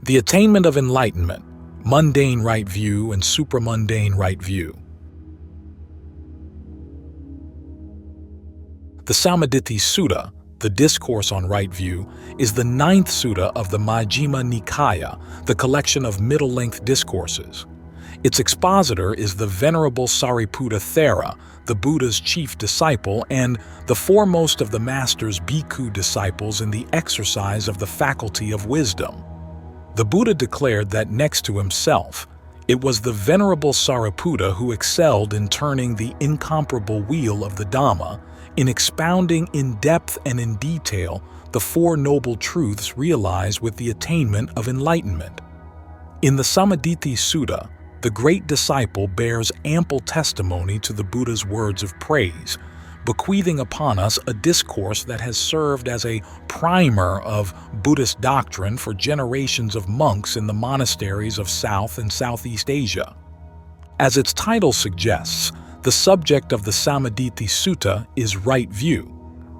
The attainment of enlightenment, mundane right view and supramundane right view. The Sammaditthi Sutta, the Discourse on right view, is the 9th sutta of the Majjhima Nikaya, the collection of middle-length discourses. Its expositor is the Venerable Sariputta Thera, the Buddha's chief disciple and the foremost of the Master's bhikkhu disciples in the exercise of the faculty of wisdom. The Buddha declared that next to himself, it was the Venerable Sariputta who excelled in turning the incomparable wheel of the Dhamma, in expounding in depth and in detail the Four Noble Truths realized with the attainment of enlightenment. In the Sammaditthi Sutta, the great disciple bears ample testimony to the Buddha's words of praise, bequeathing upon us a discourse that has served as a primer of Buddhist doctrine for generations of monks in the monasteries of South and Southeast Asia. As its title suggests, the subject of the Sammaditthi Sutta is right view.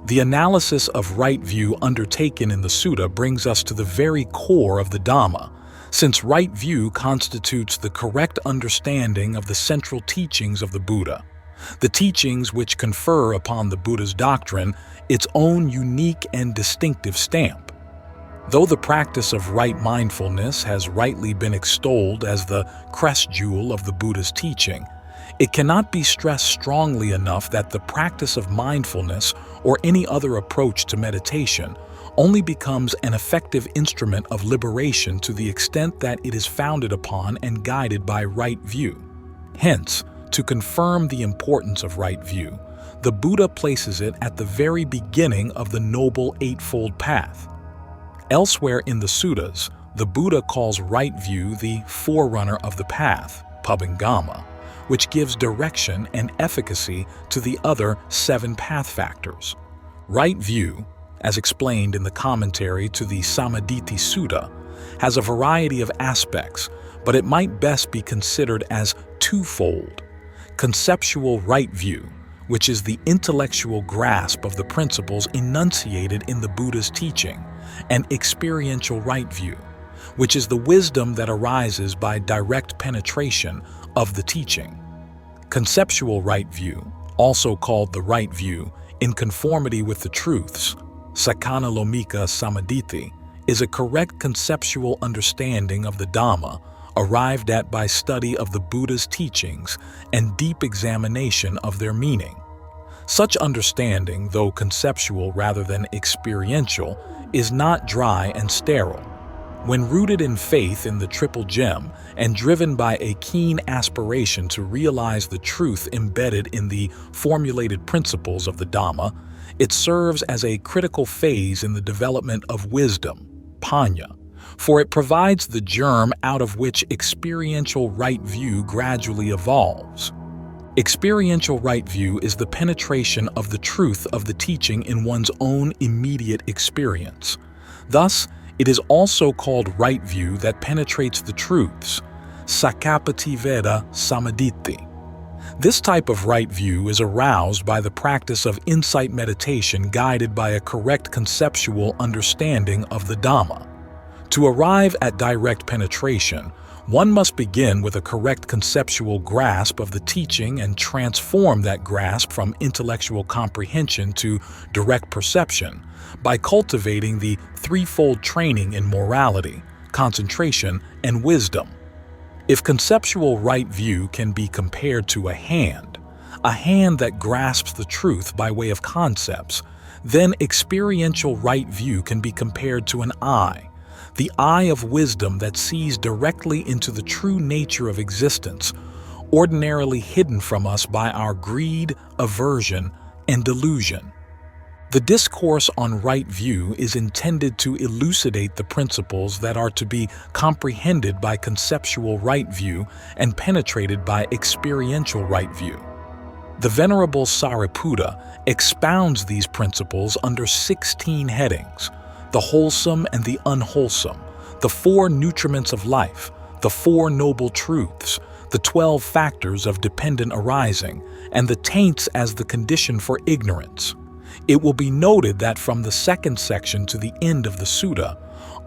The analysis of right view undertaken in the sutta brings us to the very core of the Dhamma, since right view constitutes the correct understanding of the central teachings of the Buddha, the teachings which confer upon the Buddha's doctrine its own unique and distinctive stamp. Though the practice of right mindfulness has rightly been extolled as the crest jewel of the Buddha's teaching, it cannot be stressed strongly enough that the practice of mindfulness or any other approach to meditation only becomes an effective instrument of liberation to the extent that it is founded upon and guided by right view. Hence, to confirm the importance of right view, the Buddha places it at the very beginning of the Noble Eightfold Path. Elsewhere in the suttas, the Buddha calls right view the forerunner of the path, pabangama, which gives direction and efficacy to the other 7 path factors. Right view, as explained in the commentary to the Sammaditthi Sutta, has a variety of aspects, but it might best be considered as twofold. Conceptual right view, which is the intellectual grasp of the principles enunciated in the Buddha's teaching, and experiential right view, which is the wisdom that arises by direct penetration of the teaching. Conceptual right view, also called the right view, in conformity with the truths, Sakkanalomika Sammaditthi, is a correct conceptual understanding of the Dhamma arrived at by study of the Buddha's teachings and deep examination of their meaning. Such understanding, though conceptual rather than experiential, is not dry and sterile. When rooted in faith in the Triple Gem and driven by a keen aspiration to realize the truth embedded in the formulated principles of the Dhamma, it serves as a critical phase in the development of wisdom, panya, for it provides the germ out of which experiential right view gradually evolves. Experiential right view is the penetration of the truth of the teaching in one's own immediate experience. Thus, it is also called right view that penetrates the truths, Sakkappativeda Sammaditthi. This type of right view is aroused by the practice of insight meditation guided by a correct conceptual understanding of the Dhamma. To arrive at direct penetration, one must begin with a correct conceptual grasp of the teaching and transform that grasp from intellectual comprehension to direct perception by cultivating the threefold training in morality, concentration, and wisdom. If conceptual right view can be compared to a hand that grasps the truth by way of concepts, then experiential right view can be compared to an eye, the eye of wisdom that sees directly into the true nature of existence, ordinarily hidden from us by our greed, aversion, and delusion. The discourse on right view is intended to elucidate the principles that are to be comprehended by conceptual right view and penetrated by experiential right view. The Venerable Sariputta expounds these principles under 16 headings: the wholesome and the unwholesome, the 4 nutriments of life, the 4 noble truths, the 12 factors of dependent arising, and the taints as the condition for ignorance. It will be noted that from the second section to the end of the sutta,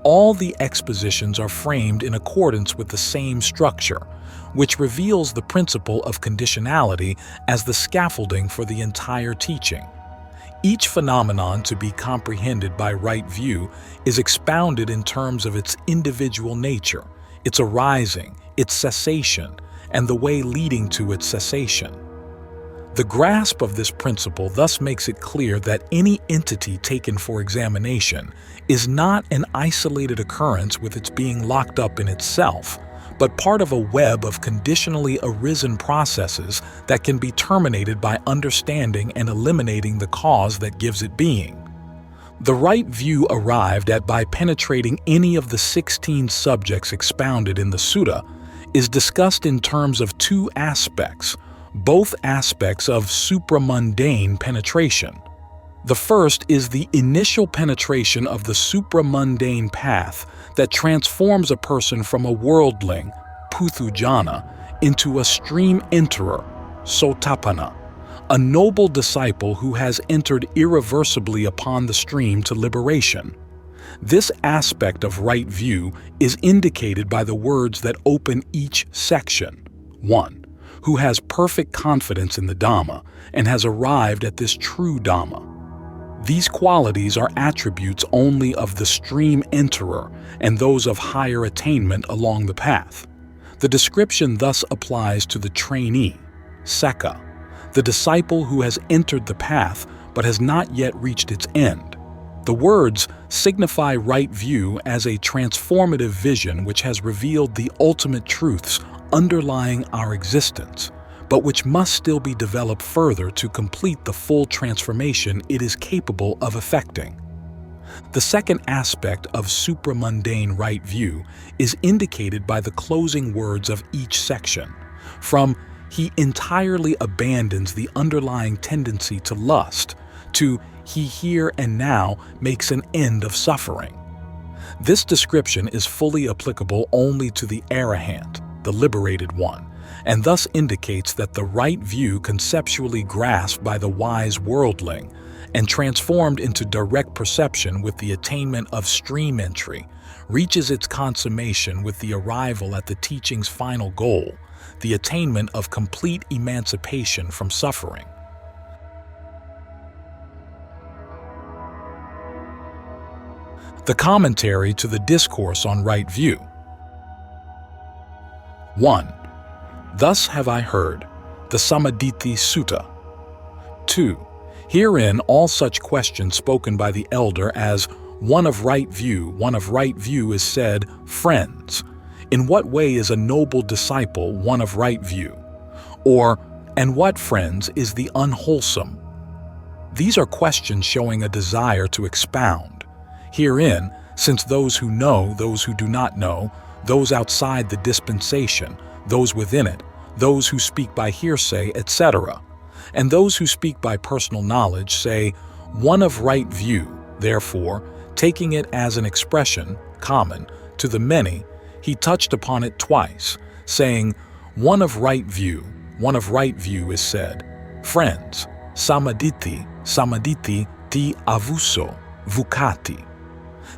all the expositions are framed in accordance with the same structure, which reveals the principle of conditionality as the scaffolding for the entire teaching. Each phenomenon to be comprehended by right view is expounded in terms of its individual nature, its arising, its cessation, and the way leading to its cessation. The grasp of this principle thus makes it clear that any entity taken for examination is not an isolated occurrence with its being locked up in itself, but part of a web of conditionally arisen processes that can be terminated by understanding and eliminating the cause that gives it being. The right view arrived at by penetrating any of the 16 subjects expounded in the sutta is discussed in terms of two aspects, both aspects of supramundane penetration. The first is the initial penetration of the supramundane path that transforms a person from a worldling, puthujjana, into a stream enterer, sotapanna, a noble disciple who has entered irreversibly upon the stream to liberation. This aspect of right view is indicated by the words that open each section. 1. Who has perfect confidence in the Dhamma and has arrived at this true Dhamma. These qualities are attributes only of the stream enterer and those of higher attainment along the path. The description thus applies to the trainee, Sekha, the disciple who has entered the path but has not yet reached its end. The words signify right view as a transformative vision which has revealed the ultimate truths underlying our existence, but which must still be developed further to complete the full transformation it is capable of effecting. The second aspect of supramundane right view is indicated by the closing words of each section, from he entirely abandons the underlying tendency to lust, to he here and now makes an end of suffering. This description is fully applicable only to the arahant, the liberated one, and thus indicates that the right view conceptually grasped by the wise worldling and transformed into direct perception with the attainment of stream entry reaches its consummation with the arrival at the teaching's final goal, the attainment of complete emancipation from suffering. The commentary to the Discourse on Right View. 1. Thus have I heard, the Sammaditthi Sutta. 2. Herein all such questions spoken by the elder as one of right view is said, friends. In what way is a noble disciple one of right view? Or, and what, friends, is the unwholesome? These are questions showing a desire to expound. Herein, since those who know, those who do not know, those outside the dispensation, those within it, those who speak by hearsay, etc., and those who speak by personal knowledge say, one of right view, therefore, taking it as an expression, common, to the many, he touched upon it twice, saying, one of right view is said, friends, Sammaditthi ti avuso, vukati.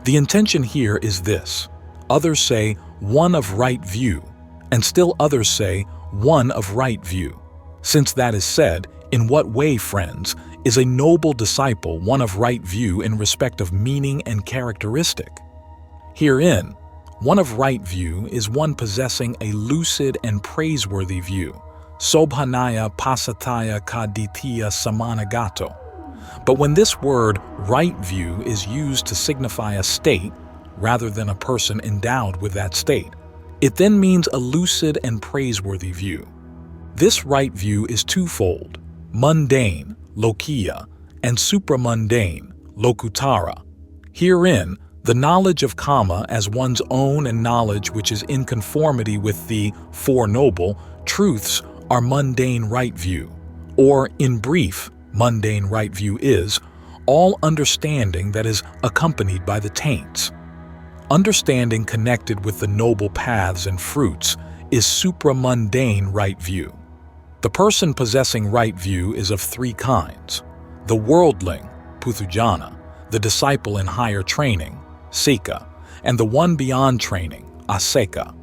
The intention here is this. Others say, one of right view, and still others say, one of right view. Since that is said, in what way, friends, is a noble disciple one of right view in respect of meaning and characteristic? Herein, one of right view is one possessing a lucid and praiseworthy view, sobhanaya pasataya kaditya samanagato. But when this word right view is used to signify a state, rather than a person endowed with that state, it then means a lucid and praiseworthy view. This right view is twofold, mundane, lokiya, and supramundane, lokutara. Herein, the knowledge of Kama as one's own and knowledge which is in conformity with the Four Noble truths are mundane right view, or in brief, mundane right view is all understanding that is accompanied by the taints. Understanding connected with the noble paths and fruits is supramundane right view. The person possessing right view is of three kinds: the worldling, puthujjana, the disciple in higher training, sika, and the one beyond training, aseka.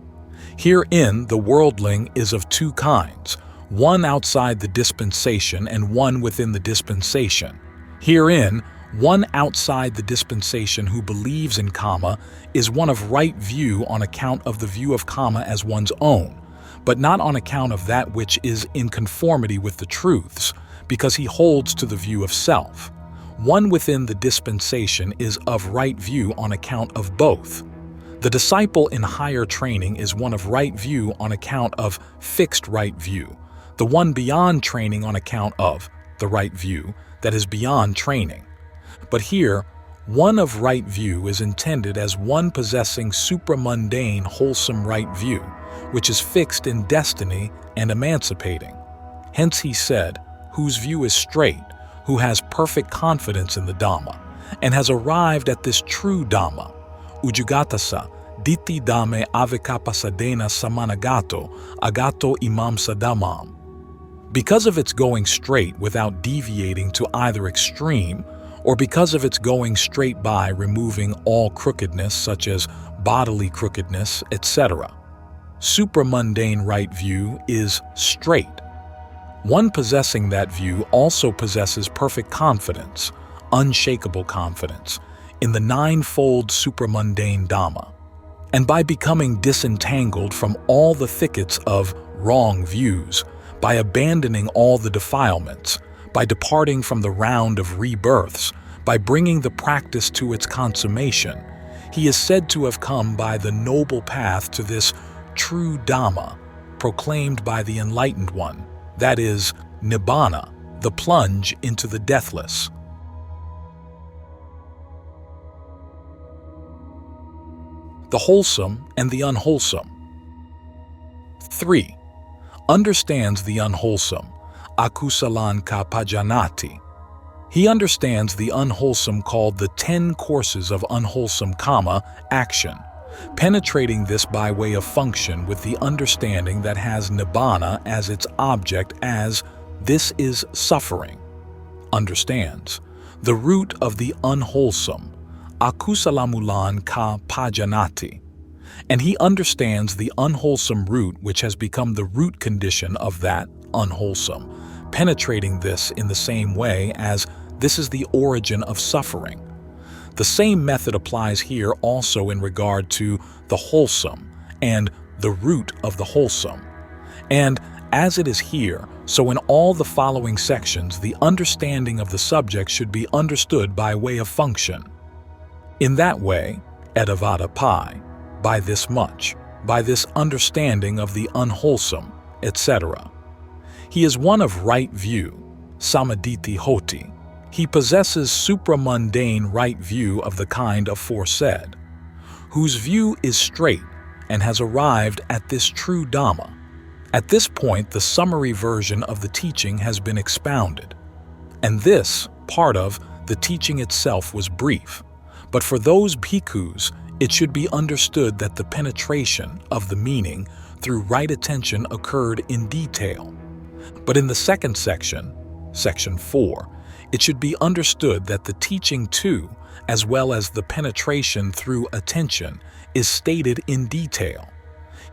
Herein, the worldling is of two kinds, one outside the dispensation and one within the dispensation. Herein, one outside the dispensation who believes in karma is one of right view on account of the view of karma as one's own, but not on account of that which is in conformity with the truths, because he holds to the view of self. One within the dispensation is of right view on account of both. The disciple in higher training is one of right view on account of fixed right view, the one beyond training on account of the right view that is beyond training. But here, one of right view is intended as one possessing supramundane wholesome right view, which is fixed in destiny and emancipating. Hence he said, whose view is straight, who has perfect confidence in the Dhamma, and has arrived at this true Dhamma, Ujugatasa, Ditti Dhamma Avikapasadena Samanagato, Agato Imam Sadamam. Because of its going straight without deviating to either extreme, or because of its going straight by removing all crookedness such as bodily crookedness, etc. Supramundane right view is straight. One possessing that view also possesses perfect confidence, unshakable confidence, in the ninefold supramundane Dhamma. And by becoming disentangled from all the thickets of wrong views, by abandoning all the defilements, by departing from the round of rebirths, by bringing the practice to its consummation, he is said to have come by the noble path to this true Dhamma, proclaimed by the Enlightened One, that is, Nibbana, the plunge into the deathless. The wholesome and the unwholesome. 3. Understands the unwholesome, akusalan ka pajanati. He understands the unwholesome called the 10 courses of unwholesome karma, action, penetrating this by way of function with the understanding that has nibbana as its object as this is suffering. Understands the root of the unwholesome, akusalamulan ka pajanati. And he understands the unwholesome root which has become the root condition of that unwholesome, penetrating this in the same way as this is the origin of suffering. The same method applies here also in regard to the wholesome and the root of the wholesome. And as it is here, so in all the following sections, the understanding of the subject should be understood by way of function. In that way, edavada pi, by this much, by this understanding of the unwholesome, etc. He is one of right view, Sammaditthi hoti. He possesses supramundane right view of the kind aforesaid, whose view is straight and has arrived at this true Dhamma. At this point, the summary version of the teaching has been expounded, and this part of the teaching itself was brief. But for those bhikkhus, it should be understood that the penetration of the meaning through right attention occurred in detail. But in the second section, section 4, it should be understood that the teaching too, as well as the penetration through attention, is stated in detail.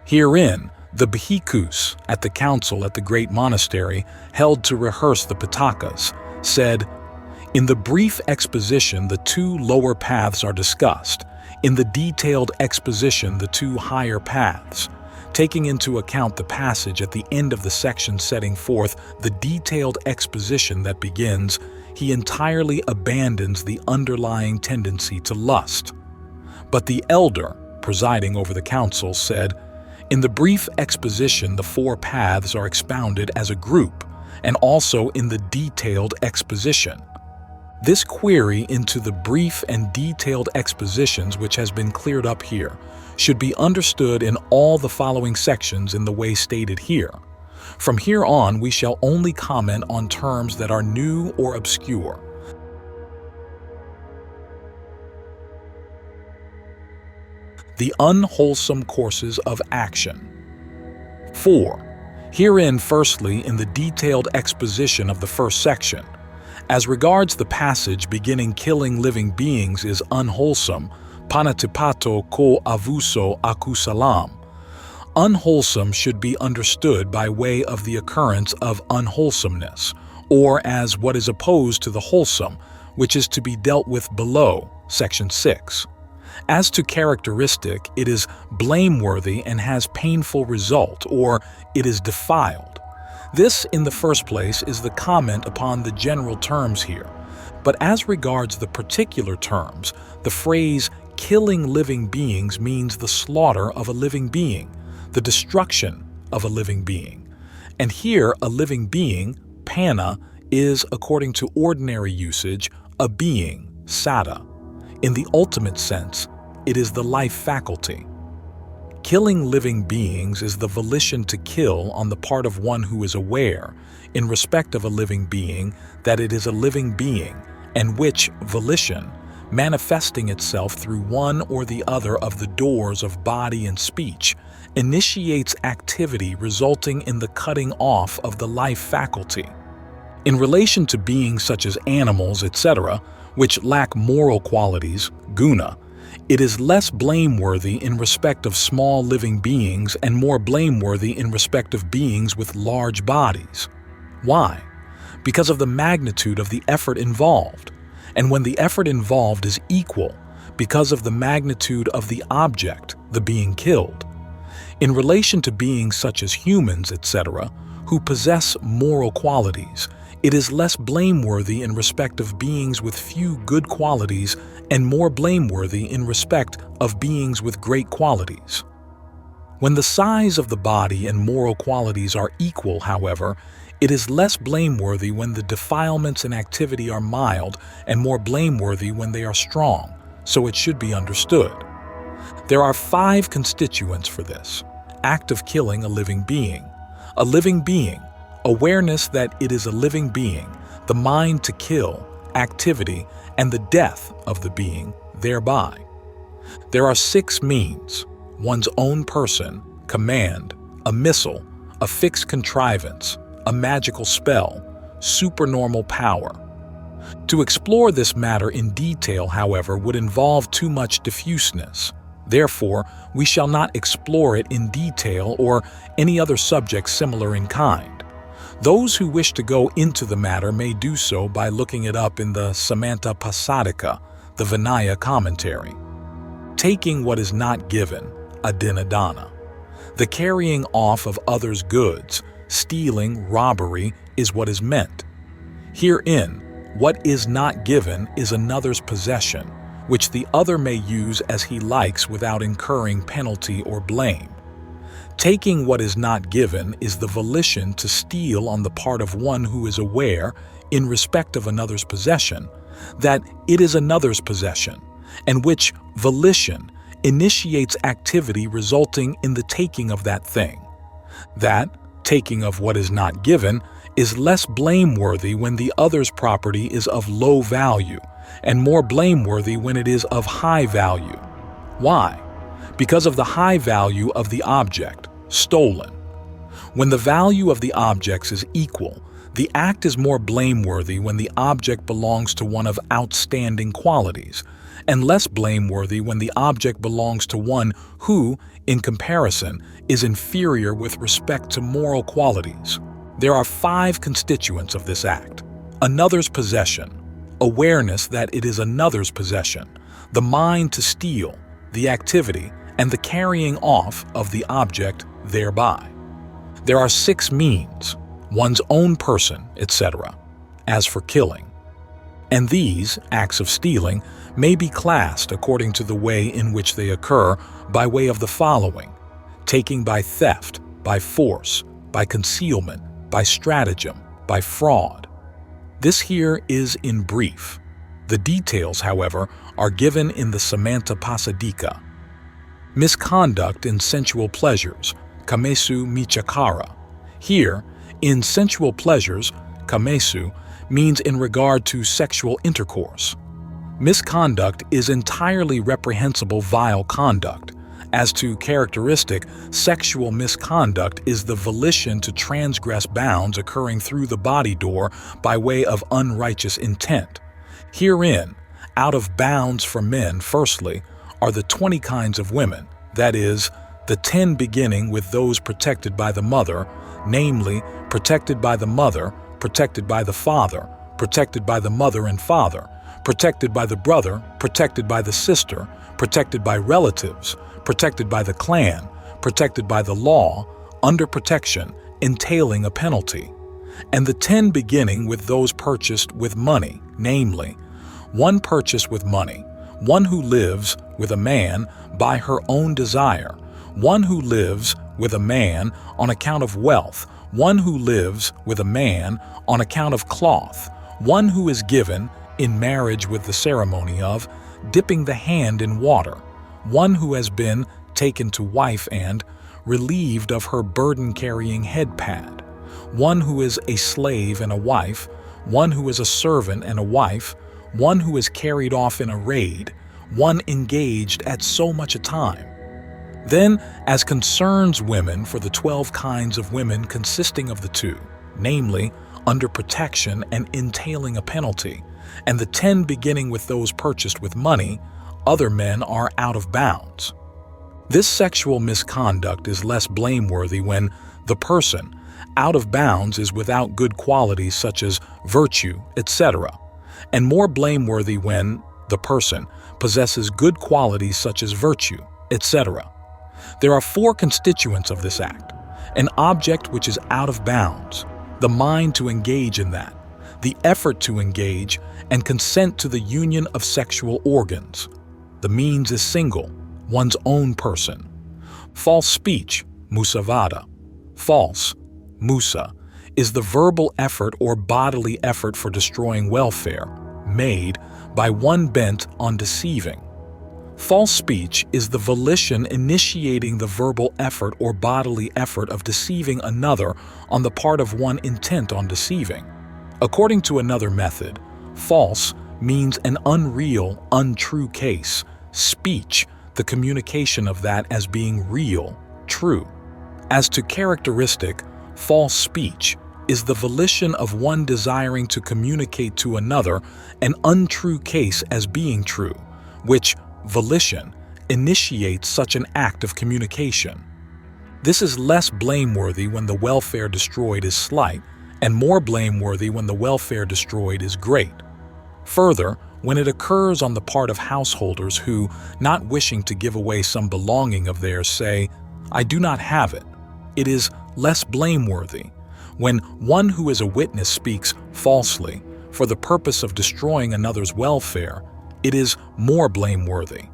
Herein, the bhikkhus at the council at the great monastery held to rehearse the Pitakas said, "In the brief exposition, the 2 lower paths are discussed. In the detailed exposition, the 2 higher paths. Taking into account the passage at the end of the section setting forth the detailed exposition that begins, he entirely abandons the underlying tendency to lust." But the elder, presiding over the council, said, "In the brief exposition, the 4 paths are expounded as a group, and also in the detailed exposition." This query into the brief and detailed expositions which has been cleared up here should be understood in all the following sections in the way stated here. From here on, we shall only comment on terms that are new or obscure. The unwholesome courses of action. 4. Herein, firstly, in the detailed exposition of the first section, As regards the passage beginning killing living beings is unwholesome, panatipato ko avuso akusalam. Unwholesome should be understood by way of the occurrence of unwholesomeness, or as what is opposed to the wholesome, which is to be dealt with below, section 6. As to characteristic, it is blameworthy and has painful result, or it is defiled. This, in the first place, is the comment upon the general terms here. But as regards the particular terms, the phrase killing living beings means the slaughter of a living being, the destruction of a living being. And here, a living being, panna, is, according to ordinary usage, a being, satta. In the ultimate sense, it is the life faculty. Killing living beings is the volition to kill on the part of one who is aware, in respect of a living being, that it is a living being, and which volition, manifesting itself through one or the other of the doors of body and speech, initiates activity resulting in the cutting off of the life faculty. In relation to beings such as animals, etc., which lack moral qualities, guna, it is less blameworthy in respect of small living beings and more blameworthy in respect of beings with large bodies. Why? Because of the magnitude of the effort involved, and when the effort involved is equal, because of the magnitude of the object, the being killed. In relation to beings such as humans, etc., who possess moral qualities, it is less blameworthy in respect of beings with few good qualities and more blameworthy in respect of beings with great qualities. When the size of the body and moral qualities are equal, however, it is less blameworthy when the defilements in activity are mild and more blameworthy when they are strong, so it should be understood. There are 5 constituents for this: act of killing a living being, awareness that it is a living being, the mind to kill, activity, and the death of the being thereby. There are 6 means: one's own person, command, a missile, a fixed contrivance, a magical spell, supernormal power. To explore this matter in detail, however, would involve too much diffuseness. Therefore, we shall not explore it in detail or any other subject similar in kind. Those who wish to go into the matter may do so by looking it up in the Samanta Pasadika, the Vinaya commentary. Taking what is not given, adinadana. The carrying off of others' goods, stealing, robbery, is what is meant. Herein, what is not given is another's possession, which the other may use as he likes without incurring penalty or blame. Taking what is not given is the volition to steal on the part of one who is aware, in respect of another's possession, that it is another's possession, and which volition initiates activity resulting in the taking of that thing. That, taking of what is not given, is less blameworthy when the other's property is of low value, and more blameworthy when it is of high value. Why? Because of the high value of the object, stolen. When the value of the objects is equal, the act is more blameworthy when the object belongs to one of outstanding qualities, and less blameworthy when the object belongs to one who, in comparison, is inferior with respect to moral qualities. There are 5 constituents of this act: another's possession, awareness that it is another's possession, the mind to steal, the activity, and the carrying off of the object thereby. There are 6 means: one's own person, etc., as for killing. And these, acts of stealing, may be classed according to the way in which they occur by way of the following: taking by theft, by force, by concealment, by stratagem, by fraud. This here is in brief. The details, however, are given in the Samanta Pasadika. Misconduct in sensual pleasures, kamesu michakara. Here, in sensual pleasures, kamesu means in regard to sexual intercourse. Misconduct is entirely reprehensible vile conduct, As to characteristic, sexual misconduct is the volition to transgress bounds occurring through the body door by way of unrighteous intent. Herein, out of bounds for men, firstly, are the 20 kinds of women, that is, the 10 beginning with those protected by the mother, namely, protected by the mother, protected by the father, protected by the mother and father, protected by the brother, protected by the sister, protected by relatives, protected by the clan, protected by the law, under protection, entailing a penalty, and the 10 beginning with those purchased with money, namely, one purchased with money, one who lives with a man by her own desire, one who lives with a man on account of wealth, one who lives with a man on account of cloth, one who is given in marriage with the ceremony of dipping the hand in water, one who has been taken to wife and relieved of her burden-carrying head pad, one who is a slave and a wife, one who is a servant and a wife, one who is carried off in a raid, one engaged at so much a time. Then, as concerns women, for the 12 kinds of women consisting of the 2, namely, under protection and entailing a penalty, and the 10 beginning with those purchased with money, other men are out of bounds. This sexual misconduct is less blameworthy when the person out of bounds is without good qualities such as virtue, etc., and more blameworthy when the person possesses good qualities such as virtue, etc. There are 4 constituents of this act: an object which is out of bounds, the mind to engage in that, the effort to engage, and consent to the union of sexual organs. The means is single, one's own person. False speech, musavada. False, musa, is the verbal effort or bodily effort for destroying welfare, made by one bent on deceiving. False speech is the volition initiating the verbal effort or bodily effort of deceiving another on the part of one intent on deceiving. According to another method, false means an unreal, untrue case, speech, the communication of that as being real, true. As to characteristic, false speech is the volition of one desiring to communicate to another an untrue case as being true, which volition initiates such an act of communication. This is less blameworthy when the welfare destroyed is slight, and more blameworthy when the welfare destroyed is great. Further, when it occurs on the part of householders who, not wishing to give away some belonging of theirs, say, "I do not have it," it is less blameworthy. When one who is a witness speaks falsely for the purpose of destroying another's welfare, it is more blameworthy.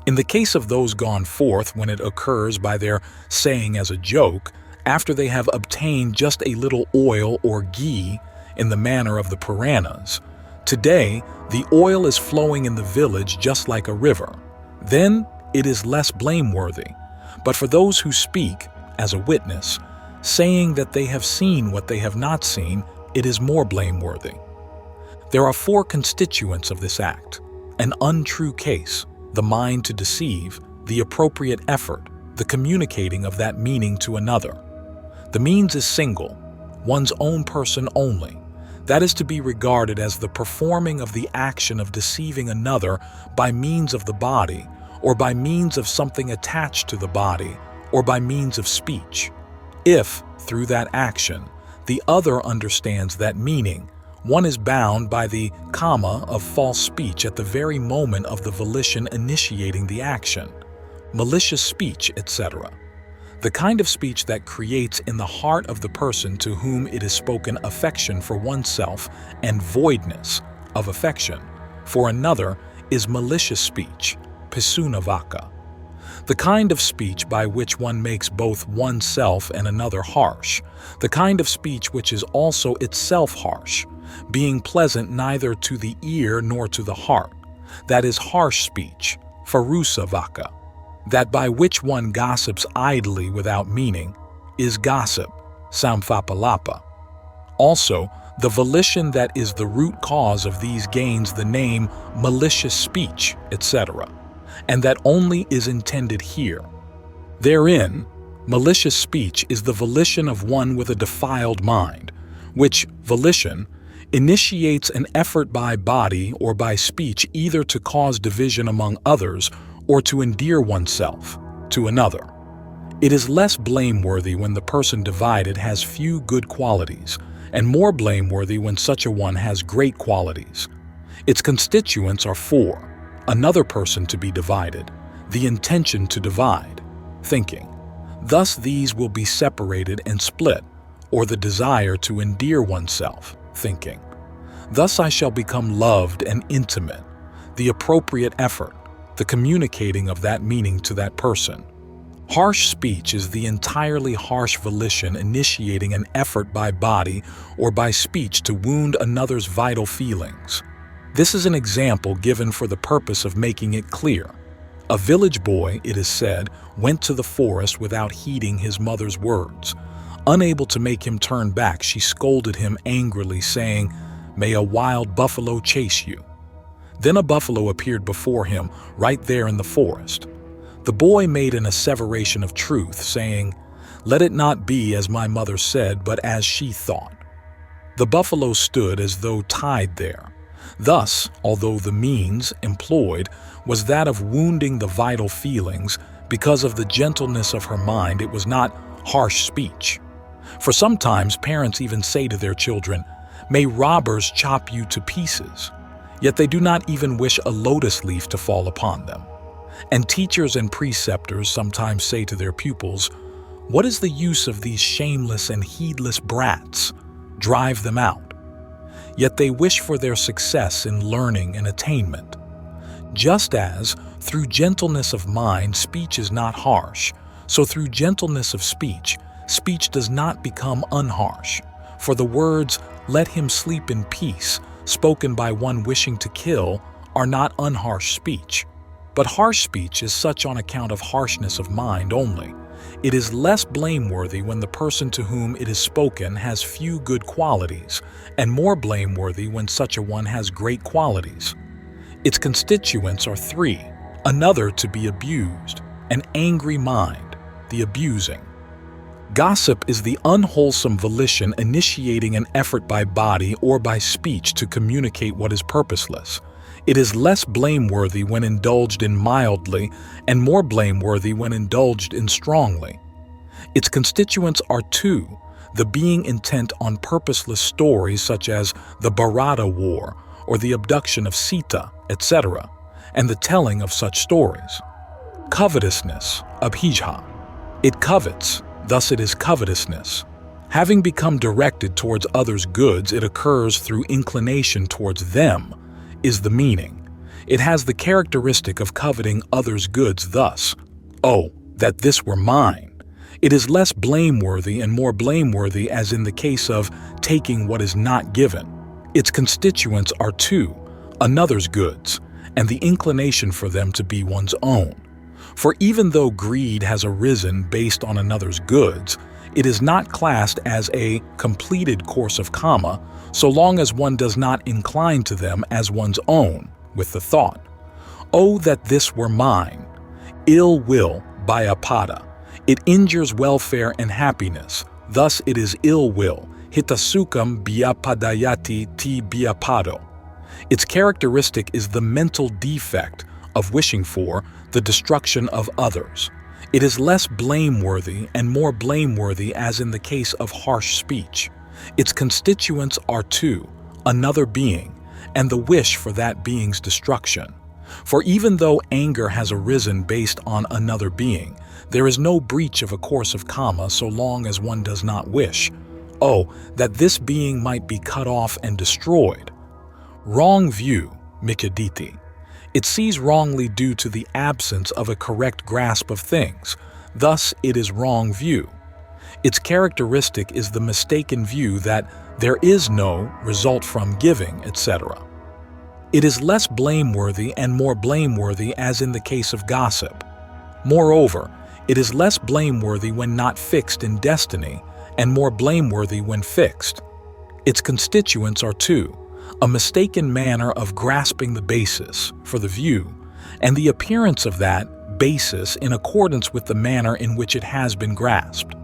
In the case of those gone forth, when it occurs by their saying as a joke, after they have obtained just a little oil or ghee in the manner of the Puranas, "Today the oil is flowing in the village just like a river," then it is less blameworthy. But for those who speak, as a witness, saying that they have seen what they have not seen, it is more blameworthy. There are 4 constituents of this act: an untrue case, the mind to deceive, the appropriate effort, the communicating of that meaning to another. The means is single, one's own person only. That is to be regarded as the performing of the action of deceiving another by means of the body, or by means of something attached to the body, or by means of speech. If, through that action, the other understands that meaning, one is bound by the karma of false speech at the very moment of the volition initiating the action, malicious speech, etc. The kind of speech that creates in the heart of the person to whom it is spoken affection for oneself and voidness of affection for another is malicious speech, pisunavaka. The kind of speech by which one makes both oneself and another harsh, the kind of speech which is also itself harsh, being pleasant neither to the ear nor to the heart, that is harsh speech, farusavaka. That by which one gossips idly without meaning is gossip, samphapalapa. Also, the volition that is the root cause of these gains the name malicious speech, etc. and that only is intended here. Therein, malicious speech is the volition of one with a defiled mind, which volition initiates an effort by body or by speech either to cause division among others or to endear oneself to another. It is less blameworthy when the person divided has few good qualities, and more blameworthy when such a one has great qualities. Its constituents are four: another person to be divided, the intention to divide, thinking. Thus these will be separated and split, or the desire to endear oneself, thinking. Thus I shall become loved and intimate, the appropriate effort, the communicating of that meaning to that person. Harsh speech is the entirely harsh volition initiating an effort by body or by speech to wound another's vital feelings. This is an example given for the purpose of making it clear. A village boy, it is said, went to the forest without heeding his mother's words. Unable to make him turn back, she scolded him angrily, saying, "May a wild buffalo chase you." Then a buffalo appeared before him, right there in the forest. The boy made an asseveration of truth, saying, "Let it not be as my mother said, but as she thought." The buffalo stood as though tied there. Thus, although the means employed was that of wounding the vital feelings, because of the gentleness of her mind, it was not harsh speech. For sometimes parents even say to their children, "May robbers chop you to pieces," yet they do not even wish a lotus leaf to fall upon them. And teachers and preceptors sometimes say to their pupils, "What is the use of these shameless and heedless brats? Drive them out." Yet they wish for their success in learning and attainment. Just as, through gentleness of mind, speech is not harsh, so through gentleness of speech, speech does not become unharsh. For the words, "Let him sleep in peace," spoken by one wishing to kill, are not unharsh speech. But harsh speech is such on account of harshness of mind only. It is less blameworthy when the person to whom it is spoken has few good qualities, and more blameworthy when such a one has great qualities. Its constituents are three: another to be abused, an angry mind, the abusing. Gossip is the unwholesome volition initiating an effort by body or by speech to communicate what is purposeless. It is less blameworthy when indulged in mildly, and more blameworthy when indulged in strongly. Its constituents are two: the being intent on purposeless stories such as the Bharata War or the abduction of Sita, etc., and the telling of such stories. Covetousness, abhijha. It covets, thus it is covetousness. Having become directed towards others' goods, it occurs through inclination towards them, is the meaning. It has the characteristic of coveting others' goods thus, "Oh, that this were mine." It is less blameworthy and more blameworthy as in the case of taking what is not given. Its constituents are two: another's goods, and the inclination for them to be one's own. For even though greed has arisen based on another's goods, it is not classed as a completed course of karma so long as one does not incline to them as one's own with the thought, "Oh, that this were mine." Ill will, bhyapada. It injures welfare and happiness, thus it is ill will, hitasukam bhyapadayati ti bhyapado. Its characteristic is the mental defect of wishing for the destruction of others. It is less blameworthy and more blameworthy as in the case of harsh speech. Its constituents are two: another being, and the wish for that being's destruction. For even though anger has arisen based on another being, there is no breach of a course of karma so long as one does not wish, "Oh, that this being might be cut off and destroyed." Wrong view, Majjhima. It sees wrongly due to the absence of a correct grasp of things, thus it is wrong view. Its characteristic is the mistaken view that there is no result from giving, etc. It is less blameworthy and more blameworthy as in the case of gossip. Moreover, it is less blameworthy when not fixed in destiny, and more blameworthy when fixed. Its constituents are two: a mistaken manner of grasping the basis for the view, and the appearance of that basis in accordance with the manner in which it has been grasped.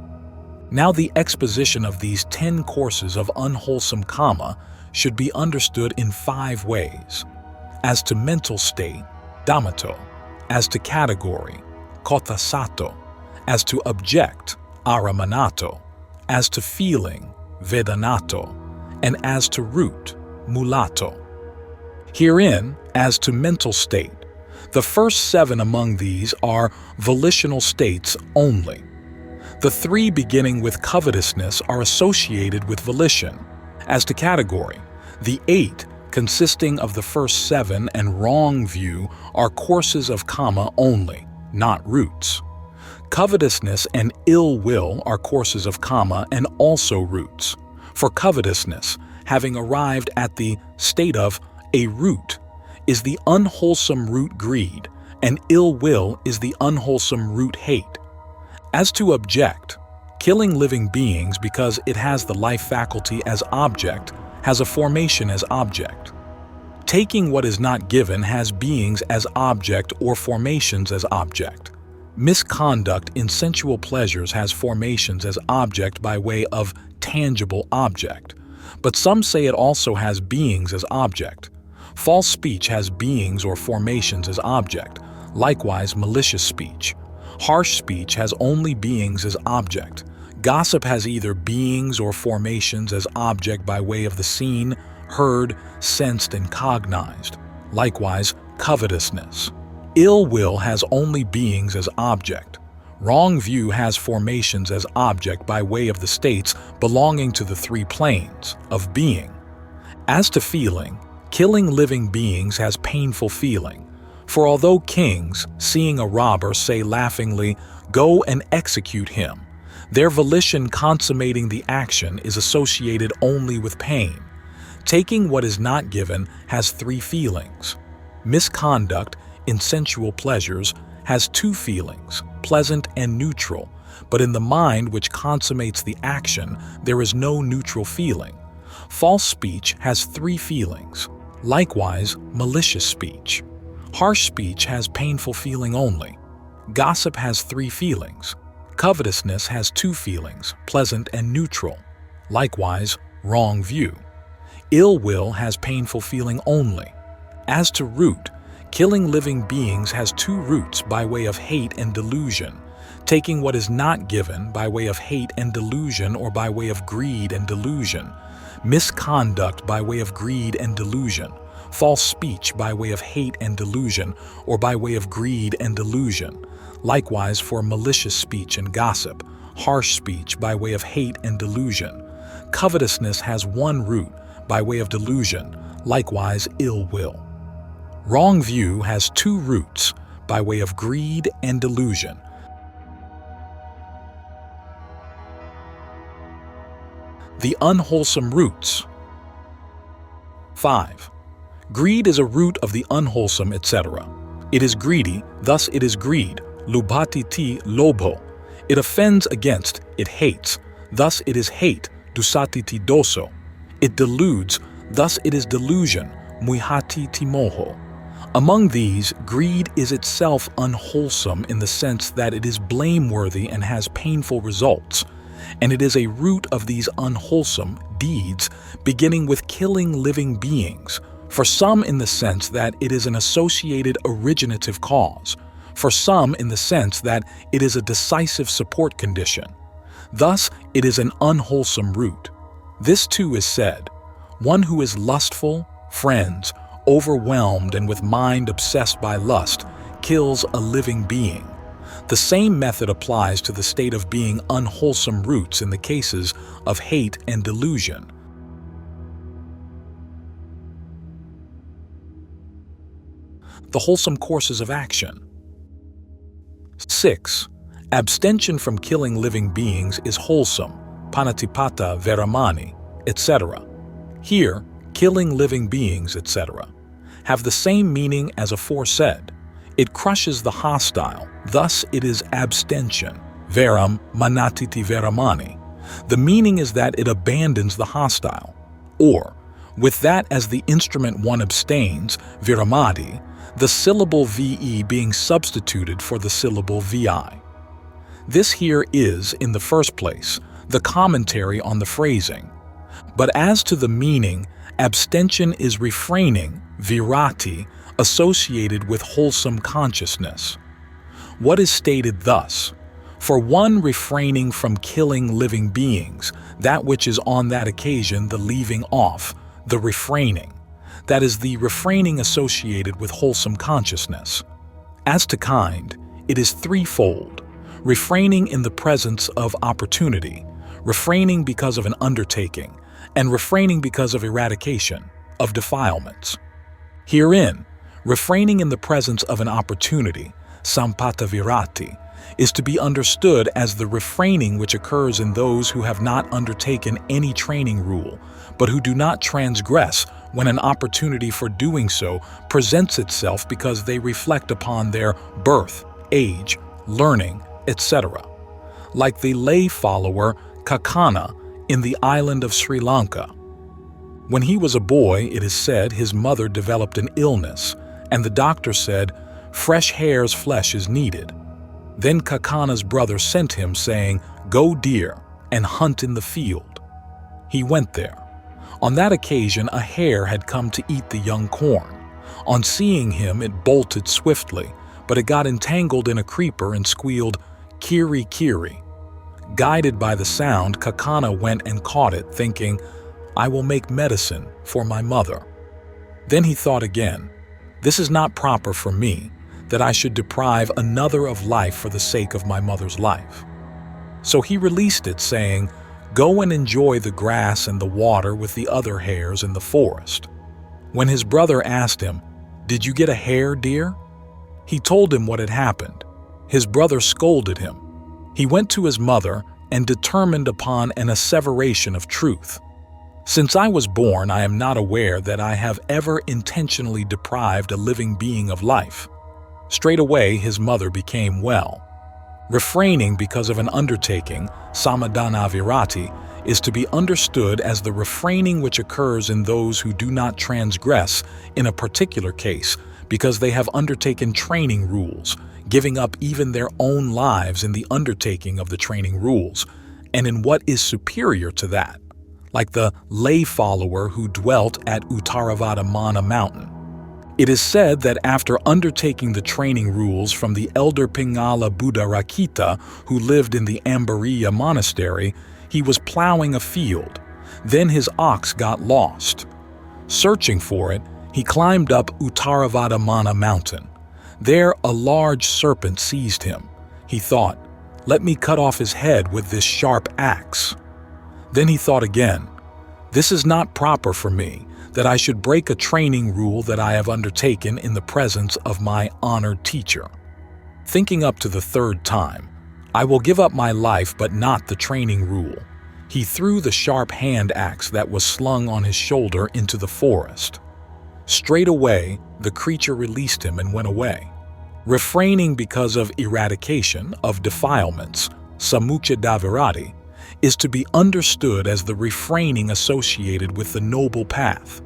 Now the exposition of these 10 courses of unwholesome kama should be understood in 5 ways. As to mental state, dhammato; as to category, kotasato; as to object, aramanato; as to feeling, vedanato; and as to root, mulato. Herein, as to mental state, the first 7 among these are volitional states only. The 3 beginning with covetousness are associated with volition. As to category, the 8 consisting of the first 7 and wrong view are courses of kama only, not roots. Covetousness and ill will are courses of kama and also roots. For covetousness, having arrived at the state of a root, is the unwholesome root greed, and ill will is the unwholesome root hate. As to object, killing living beings because it has the life faculty as object has a formation as object. Taking what is not given has beings as object or formations as object. Misconduct in sensual pleasures has formations as object by way of tangible object, but some say it also has beings as object. False speech has beings or formations as object, likewise malicious speech. Harsh speech has only beings as object. Gossip has either beings or formations as object by way of the seen, heard, sensed, and cognized. Likewise, covetousness. Ill will has only beings as object. Wrong view has formations as object by way of the states belonging to the 3 planes of being. As to feeling, killing living beings has painful feeling. For although kings, seeing a robber, say laughingly, "Go and execute him," their volition consummating the action is associated only with pain. Taking what is not given has 3 feelings. Misconduct in sensual pleasures has 2 feelings, pleasant and neutral, but in the mind which consummates the action there is no neutral feeling. False speech has 3 feelings, likewise malicious speech. Harsh speech has painful feeling only. Gossip has 3 feelings. Covetousness has 2 feelings, pleasant and neutral. Likewise, wrong view. Ill will has painful feeling only. As to root, killing living beings has 2 roots by way of hate and delusion. Taking what is not given by way of hate and delusion or by way of greed and delusion. Misconduct by way of greed and delusion. False speech by way of hate and delusion, or by way of greed and delusion. Likewise for malicious speech and gossip, harsh speech by way of hate and delusion. Covetousness has 1 root by way of delusion, likewise ill will. Wrong view has 2 roots by way of greed and delusion. The unwholesome roots. 5. Greed is a root of the unwholesome, etc. It is greedy, thus it is greed, lubhati ti lobho. It offends against, it hates, thus it is hate, dusati ti doso. It deludes, thus it is delusion, muihati ti moho. Among these, greed is itself unwholesome in the sense that it is blameworthy and has painful results, and it is a root of these unwholesome deeds, beginning with killing living beings, for some in the sense that it is an associated originative cause, for some in the sense that it is a decisive support condition. Thus, it is an unwholesome root. This too is said, one who is lustful, friends, overwhelmed and with mind obsessed by lust, kills a living being. The same method applies to the state of being unwholesome roots in the cases of hate and delusion. The wholesome courses of action. 6. Abstention from killing living beings is wholesome, panatipata veramani, etc. Here, killing living beings, etc. have the same meaning as aforesaid. It crushes the hostile, thus it is abstention, veram manatiti veramani. The meaning is that it abandons the hostile, or, with that as the instrument one abstains, viramadi, the syllable VE being substituted for the syllable VI. This here is, in the first place, the commentary on the phrasing. But as to the meaning, abstention is refraining, virati, associated with wholesome consciousness. What is stated thus? For one refraining from killing living beings, that which is on that occasion the leaving off, the refraining. That is the refraining associated with wholesome consciousness. As to kind, it is threefold: refraining in the presence of opportunity, refraining because of an undertaking, and refraining because of eradication of defilements. Herein, refraining in the presence of an opportunity, sampata virati, is to be understood as the refraining which occurs in those who have not undertaken any training rule, but who do not transgress when an opportunity for doing so presents itself because they reflect upon their birth, age, learning, etc. Like the lay follower Kakana in the island of Sri Lanka. When he was a boy, it is said his mother developed an illness, and the doctor said, "Fresh hare's flesh is needed." Then Kakana's brother sent him, saying, "Go, dear, and hunt in the field." He went there. On that occasion, a hare had come to eat the young corn. On seeing him, it bolted swiftly, but it got entangled in a creeper and squealed, "Kiri, kiri." Guided by the sound, Kakana went and caught it, thinking, "I will make medicine for my mother." Then he thought again, "This is not proper for me, that I should deprive another of life for the sake of my mother's life." So he released it, saying, "Go and enjoy the grass and the water with the other hares in the forest." When his brother asked him, "Did you get a hare, dear?" he told him what had happened. His brother scolded him. He went to his mother and determined upon an asseveration of truth. "Since I was born, I am not aware that I have ever intentionally deprived a living being of life." Straightway his mother became well. Refraining because of an undertaking, samadana virati, is to be understood as the refraining which occurs in those who do not transgress in a particular case because they have undertaken training rules, giving up even their own lives in the undertaking of the training rules, and in what is superior to that, like the lay follower who dwelt at Uttaravadamana mountain. It is said that after undertaking the training rules from the elder Pingala Buddha Rakita, who lived in the Ambariya monastery, he was plowing a field. Then his ox got lost. Searching for it, he climbed up Uttaravadamana mountain. There a large serpent seized him. He thought, "Let me cut off his head with this sharp axe." Then he thought again, "This is not proper for me, that I should break a training rule that I have undertaken in the presence of my honored teacher." Thinking up to the third time, "I will give up my life but not the training rule," he threw the sharp hand axe that was slung on his shoulder into the forest. Straightway the creature released him and went away. Refraining because of eradication of defilements, samuccadavirati, is to be understood as the refraining associated with the noble path.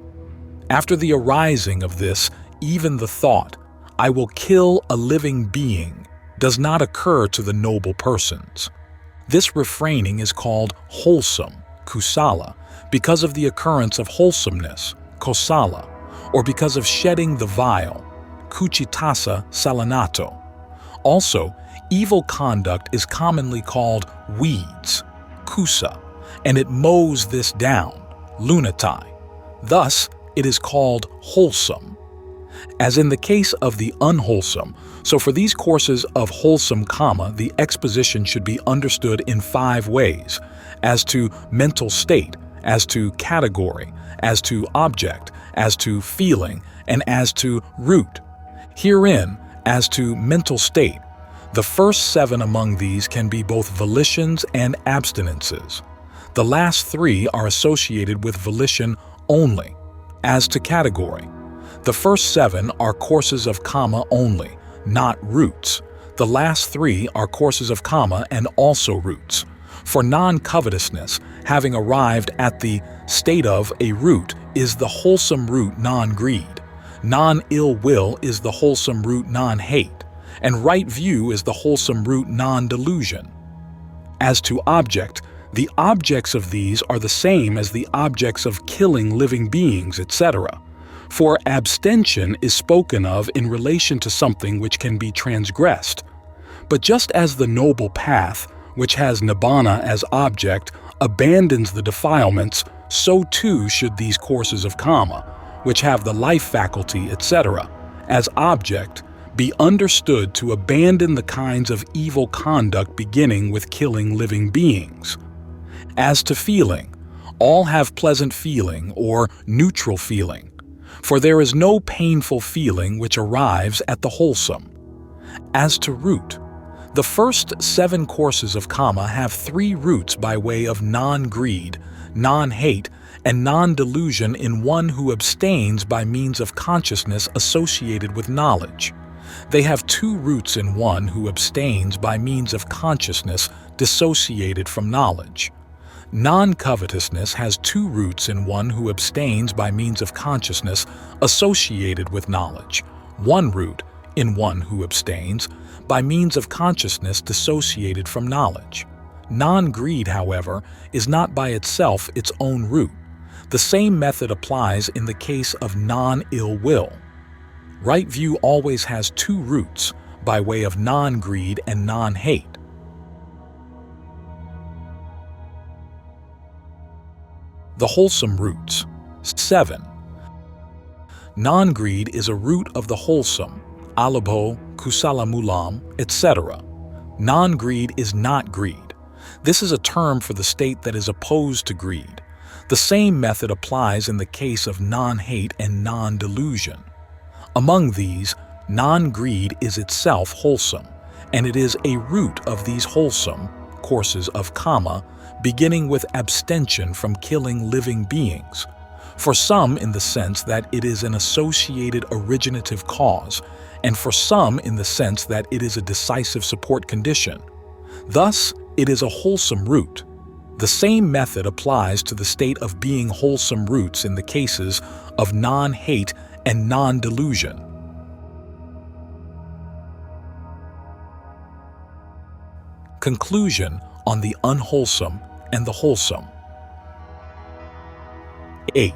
After the arising of this, even the thought, "I will kill a living being," does not occur to the noble persons. This refraining is called wholesome, kusala, because of the occurrence of wholesomeness, kosala, or because of shedding the vile, kuchitasa salanato. Also, evil conduct is commonly called weeds, kusa, and it mows this down, lunatai. Thus, it is called wholesome. As in the case of the unwholesome, so for these courses of wholesome karma, the exposition should be understood in 5 ways: as to mental state, as to category, as to object, as to feeling, and as to root. Herein, as to mental state, the first 7 among these can be both volitions and abstinences. The last 3 are associated with volition only. As to category, the first 7 are courses of karma only, not roots. The last 3 are courses of karma and also roots. For non-covetousness, having arrived at the state of a root, is the wholesome root non-greed. Non-ill will is the wholesome root non-hate, and right view is the wholesome root non-delusion. As to object, the objects of these are the same as the objects of killing living beings, etc. For abstention is spoken of in relation to something which can be transgressed. But just as the noble path, which has nibbana as object, abandons the defilements, so too should these courses of kama, which have the life faculty, etc., as object, be understood to abandon the kinds of evil conduct beginning with killing living beings. As to feeling, all have pleasant feeling or neutral feeling, for there is no painful feeling which arrives at the wholesome. As to root, the first 7 courses of kama have 3 roots by way of non-greed, non-hate, and non-delusion in one who abstains by means of consciousness associated with knowledge. They have 2 roots in one who abstains by means of consciousness dissociated from knowledge. Non-covetousness has 2 roots in one who abstains by means of consciousness associated with knowledge. 1 root in one who abstains by means of consciousness dissociated from knowledge. Non-greed, however, is not by itself its own root. The same method applies in the case of non-ill will. Right view always has 2 roots by way of non-greed and non-hate. The wholesome roots. 7. Non-greed is a root of the wholesome, alabho, kusalamulam, etc. Non-greed is not greed. This is a term for the state that is opposed to greed. The same method applies in the case of non-hate and non-delusion. Among these, non-greed is itself wholesome, and it is a root of these wholesome courses of kama, beginning with abstention from killing living beings. For some in the sense that it is an associated originative cause, and for some in the sense that it is a decisive support condition. Thus, it is a wholesome root. The same method applies to the state of being wholesome roots in the cases of non-hate and non-delusion. Conclusion on the unwholesome and the wholesome. 8.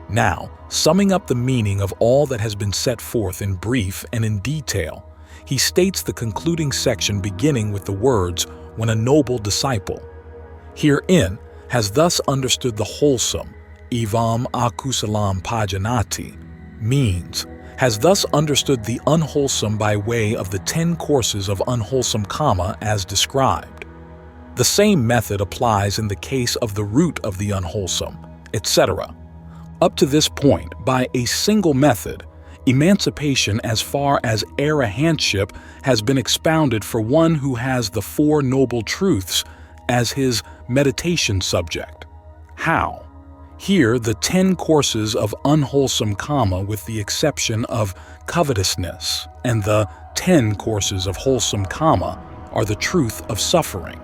Now, summing up the meaning of all that has been set forth in brief and in detail, he states the concluding section beginning with the words, "When a noble disciple," herein has thus understood the wholesome, evam akusalam pajanati, means, has thus understood the unwholesome by way of the 10 courses of unwholesome kama as described. The same method applies in the case of the root of the unwholesome, etc. Up to this point, by a single method, emancipation as far as arahantship has been expounded for one who has the 4 noble truths as his meditation subject. How? Here, the 10 courses of unwholesome kama with the exception of covetousness, and the 10 courses of wholesome kama are the truth of suffering.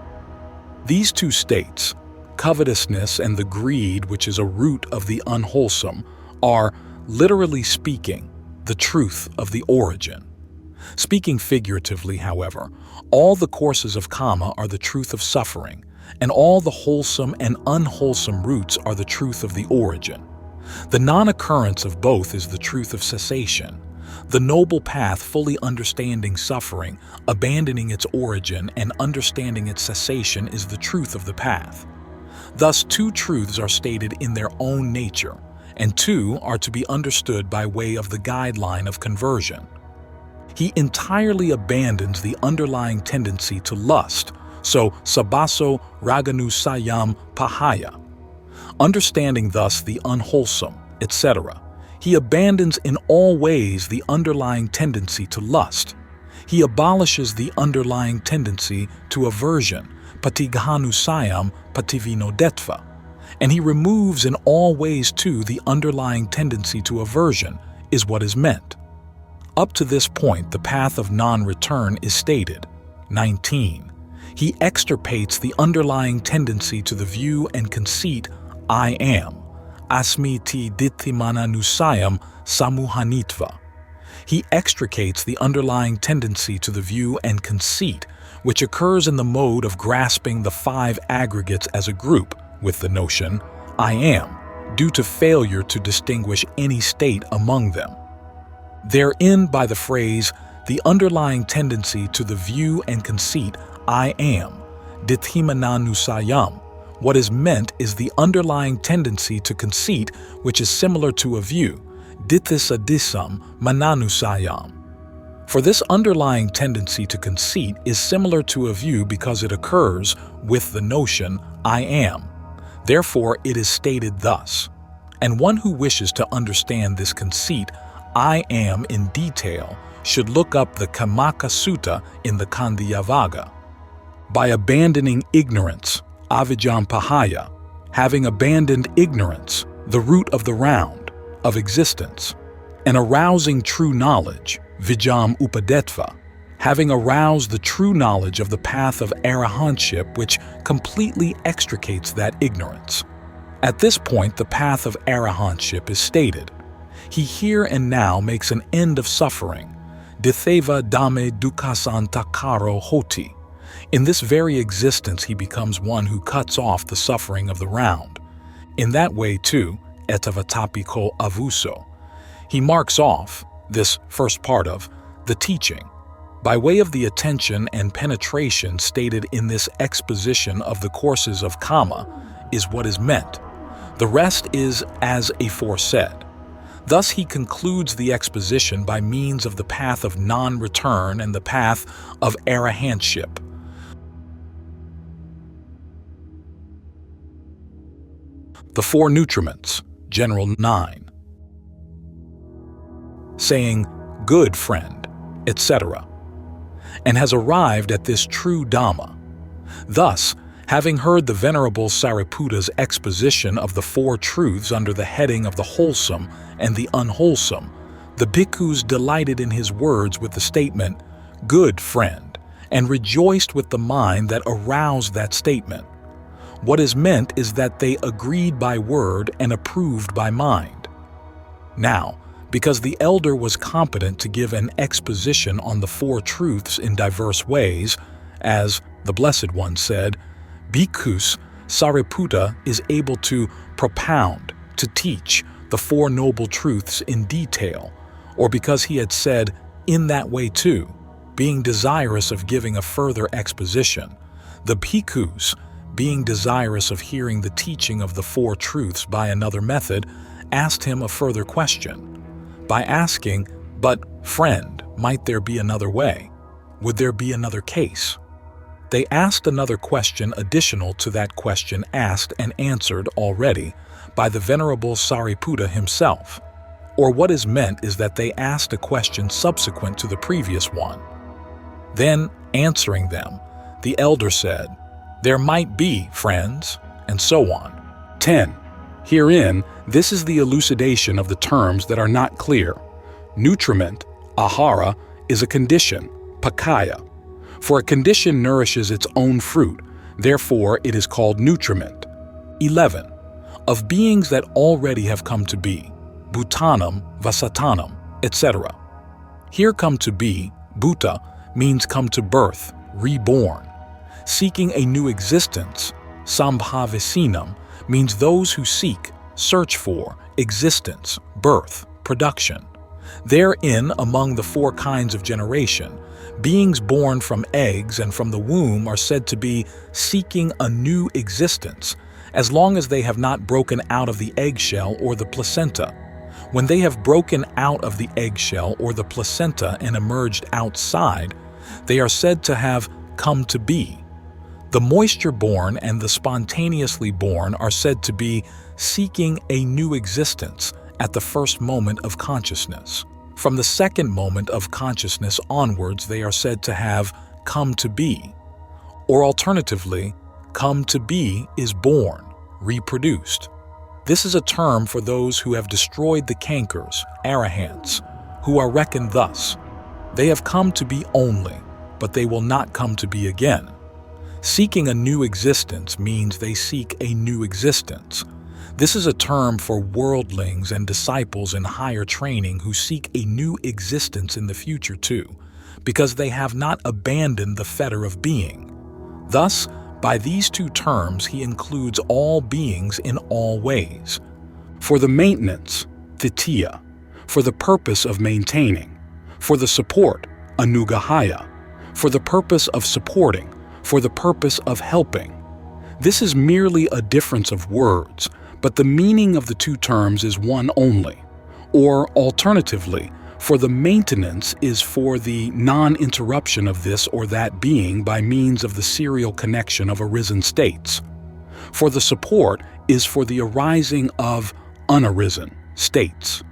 These 2 states, covetousness and the greed which is a root of the unwholesome, are, literally speaking, the truth of the origin. Speaking figuratively, however, all the courses of kama are the truth of suffering, and all the wholesome and unwholesome roots are the truth of the origin. The non-occurrence of both is the truth of cessation. The noble path fully understanding suffering, abandoning its origin, and understanding its cessation is the truth of the path. Thus 2 truths are stated in their own nature, and 2 are to be understood by way of the guideline of conversion. He entirely abandons the underlying tendency to lust, so sabaso raganusayam pahaya. Understanding thus the unwholesome, etc., he abandons in all ways the underlying tendency to lust. He abolishes the underlying tendency to aversion, patighanusayam pativinodetva, and he removes in all ways too the underlying tendency to aversion, is what is meant. Up to this point, the path of non-return is stated. 19. He extirpates the underlying tendency to the view and conceit, I am, asmiti dithimananusayam samuhanitva. He extricates the underlying tendency to the view and conceit, which occurs in the mode of grasping the five aggregates as a group with the notion, I am, due to failure to distinguish any state among them. Therein, by the phrase, the underlying tendency to the view and conceit, I am, dithimananusayam, what is meant is the underlying tendency to conceit, which is similar to a view, dithisadisam mananusayam. For this underlying tendency to conceit is similar to a view because it occurs with the notion, I am. Therefore, it is stated thus. And one who wishes to understand this conceit, I am, in detail, should look up the Kamaka Sutta in the Khandiyavaga. By abandoning ignorance, avijjampahaya, having abandoned ignorance, the root of the round, of existence, and arousing true knowledge, vijjam upadetva, having aroused the true knowledge of the path of arahantship which completely extricates that ignorance. At this point, the path of arahantship is stated. He here and now makes an end of suffering, ditheva dame dukhasantakaro hoti. In this very existence he becomes one who cuts off the suffering of the round. In that way too, etavatapiko avuso, he marks off, this first part of, the teaching, by way of the attention and penetration stated in this exposition of the courses of Kama, is what is meant. The rest is as aforesaid. Thus he concludes the exposition by means of the path of non-return and the path of arahantship. The Four Nutriments, General 9. Saying, good friend, etc., and has arrived at this true Dhamma. Thus, having heard the Venerable Sariputta's exposition of the four truths under the heading of the wholesome and the unwholesome, the bhikkhus delighted in his words with the statement, good friend, and rejoiced with the mind that aroused that statement. What is meant is that they agreed by word and approved by mind. Now, because the elder was competent to give an exposition on the four truths in diverse ways, as the Blessed One said, bhikkhus, Sariputta is able to propound, to teach, the Four Noble Truths in detail, or because he had said, in that way too, being desirous of giving a further exposition, the bhikkhus, being desirous of hearing the teaching of the Four Truths by another method, asked him a further question. By asking, but, friend, might there be another way? Would there be another case? They asked another question additional to that question asked and answered already by the Venerable Sariputta himself. Or what is meant is that they asked a question subsequent to the previous one. Then, answering them, the elder said, there might be, friends, and so on. 10. Herein, this is the elucidation of the terms that are not clear. Nutriment, ahara, is a condition, pakaya. For a condition nourishes its own fruit, therefore it is called nutriment. 11. Of beings that already have come to be, bhutanam, vasatanam, etc. Here come to be, bhuta, means come to birth, reborn. Seeking a new existence, sambhavisinam, means those who seek, search for, existence, birth, production. Therein, among the four kinds of generation, beings born from eggs and from the womb are said to be seeking a new existence, as long as they have not broken out of the eggshell or the placenta. When they have broken out of the eggshell or the placenta and emerged outside, they are said to have come to be. The moisture-born and the spontaneously born are said to be seeking a new existence at the first moment of consciousness. From the second moment of consciousness onwards, they are said to have come to be. Or alternatively, come to be is born, reproduced. This is a term for those who have destroyed the cankers, arahants, who are reckoned thus. They have come to be only, but they will not come to be again. Seeking a new existence means they seek a new existence. This is a term for worldlings and disciples in higher training who seek a new existence in the future too, because they have not abandoned the fetter of being. Thus, by these two terms he includes all beings in all ways. For the maintenance, thitiya; for the purpose of maintaining; for the support, anugahaya; for the purpose of supporting; for the purpose of helping. This is merely a difference of words, but the meaning of the two terms is one only. Or, alternatively, for the maintenance is for the non-interruption of this or that being by means of the serial connection of arisen states. For the support is for the arising of unarisen states.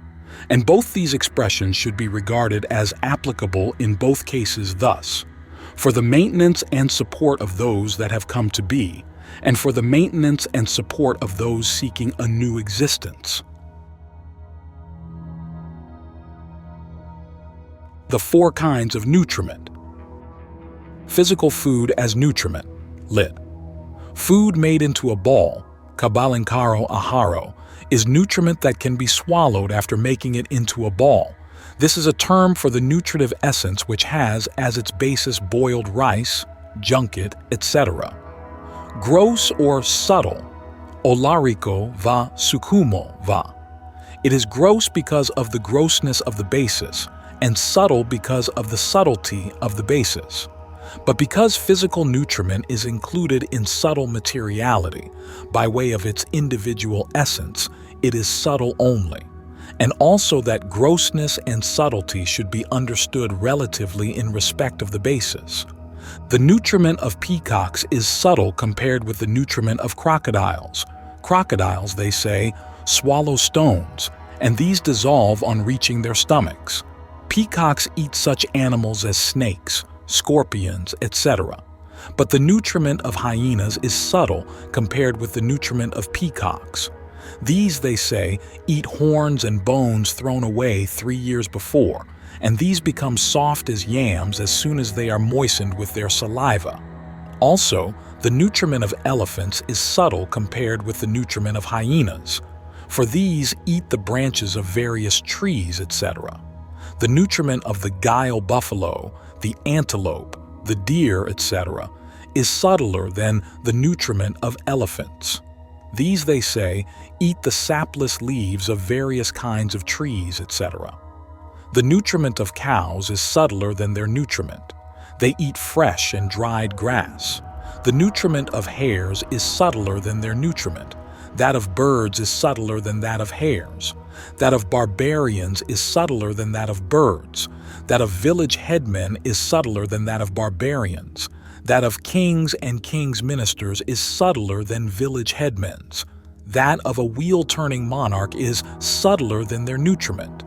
And both these expressions should be regarded as applicable in both cases thus: for the maintenance and support of those that have come to be, and for the maintenance and support of those seeking a new existence. The four kinds of nutriment. Physical food as nutriment, lit. Food made into a ball, kabalinkaro aharo, is nutriment that can be swallowed after making it into a ball. This is a term for the nutritive essence which has as its basis boiled rice, junket, etc. Gross or subtle, olariko va sukumo va. It is gross because of the grossness of the basis, and subtle because of the subtlety of the basis. But because physical nutriment is included in subtle materiality, by way of its individual essence, it is subtle only. And also that grossness and subtlety should be understood relatively in respect of the basis. The nutriment of peacocks is subtle compared with the nutriment of crocodiles. Crocodiles, they say, swallow stones, and these dissolve on reaching their stomachs. Peacocks eat such animals as snakes, scorpions, etc. But the nutriment of hyenas is subtle compared with the nutriment of peacocks. These, they say, eat horns and bones thrown away 3 years before, and these become soft as yams as soon as they are moistened with their saliva. Also, the nutriment of elephants is subtle compared with the nutriment of hyenas, for these eat the branches of various trees, etc. The nutriment of the guile buffalo, the antelope, the deer, etc., is subtler than the nutriment of elephants. These, they say, eat the sapless leaves of various kinds of trees, etc. The nutriment of cows is subtler than their nutriment. They eat fresh and dried grass. The nutriment of hares is subtler than their nutriment. That of birds is subtler than that of hares. That of barbarians is subtler than that of birds. That of village headmen is subtler than that of barbarians. That of kings and kings' ministers is subtler than village headmen's. That of a wheel-turning monarch is subtler than their nutriment.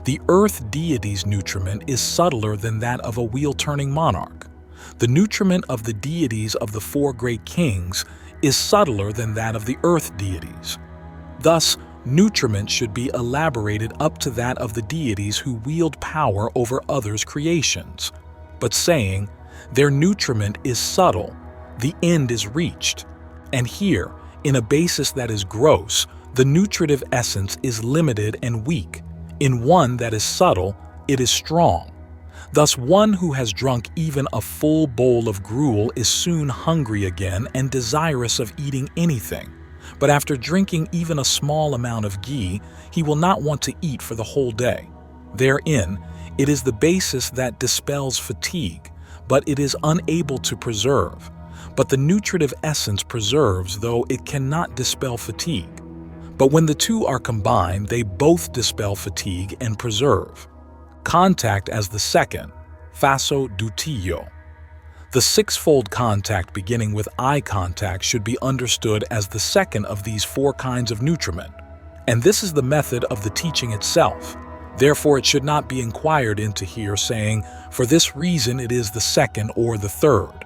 The earth deity's nutriment is subtler than that of a wheel-turning monarch. The nutriment of the deities of the four great kings is subtler than that of the earth deities. Thus, nutriment should be elaborated up to that of the deities who wield power over others' creations. But saying, their nutriment is subtle, the end is reached. And here, in a basis that is gross, the nutritive essence is limited and weak. In one that is subtle, it is strong. Thus, one who has drunk even a full bowl of gruel is soon hungry again and desirous of eating anything. But after drinking even a small amount of ghee, he will not want to eat for the whole day. Therein, it is the basis that dispels fatigue, but it is unable to preserve. But the nutritive essence preserves, though it cannot dispel fatigue. But when the two are combined, they both dispel fatigue and preserve. Contact as the second, faso dutiyo. The sixfold contact beginning with eye contact should be understood as the second of these four kinds of nutriment. And this is the method of the teaching itself. Therefore it should not be inquired into here, saying, for this reason it is the second or the third.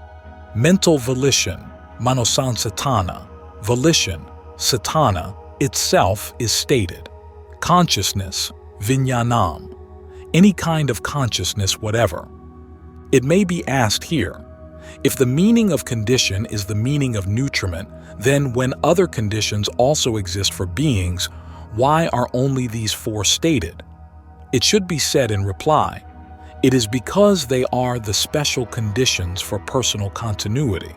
Mental volition, manosansatana, volition, satana, itself is stated. Consciousness, vijnanam, any kind of consciousness whatever. It may be asked here, If the meaning of condition is the meaning of nutriment, then when other conditions also exist for beings, why are only these four stated? It should be said in reply, it is because they are the special conditions for personal continuity.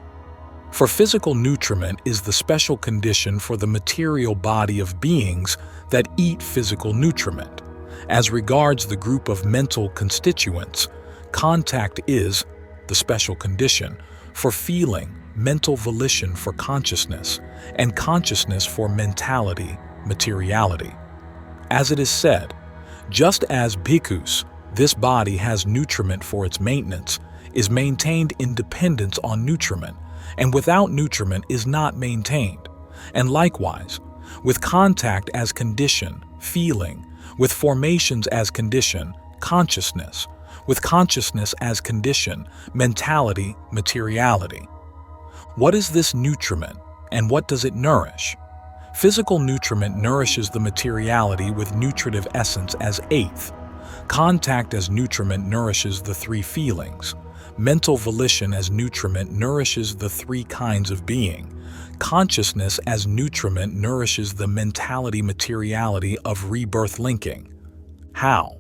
For physical nutriment is the special condition for the material body of beings that eat physical nutriment. As regards the group of mental constituents, contact is the special condition for feeling, mental volition for consciousness, and consciousness for mentality, materiality. As it is said, just as bhikkhus, this body has nutriment for its maintenance, is maintained in dependence on nutriment, and without nutriment is not maintained. And likewise, with contact as condition, feeling, with formations as condition, consciousness, with consciousness as condition, mentality, materiality. What is this nutriment, and what does it nourish? Physical nutriment nourishes the materiality with nutritive essence as eighth. Contact as nutriment nourishes the three feelings. Mental volition as nutriment nourishes the three kinds of being. Consciousness as nutriment nourishes the mentality materiality of rebirth linking. How?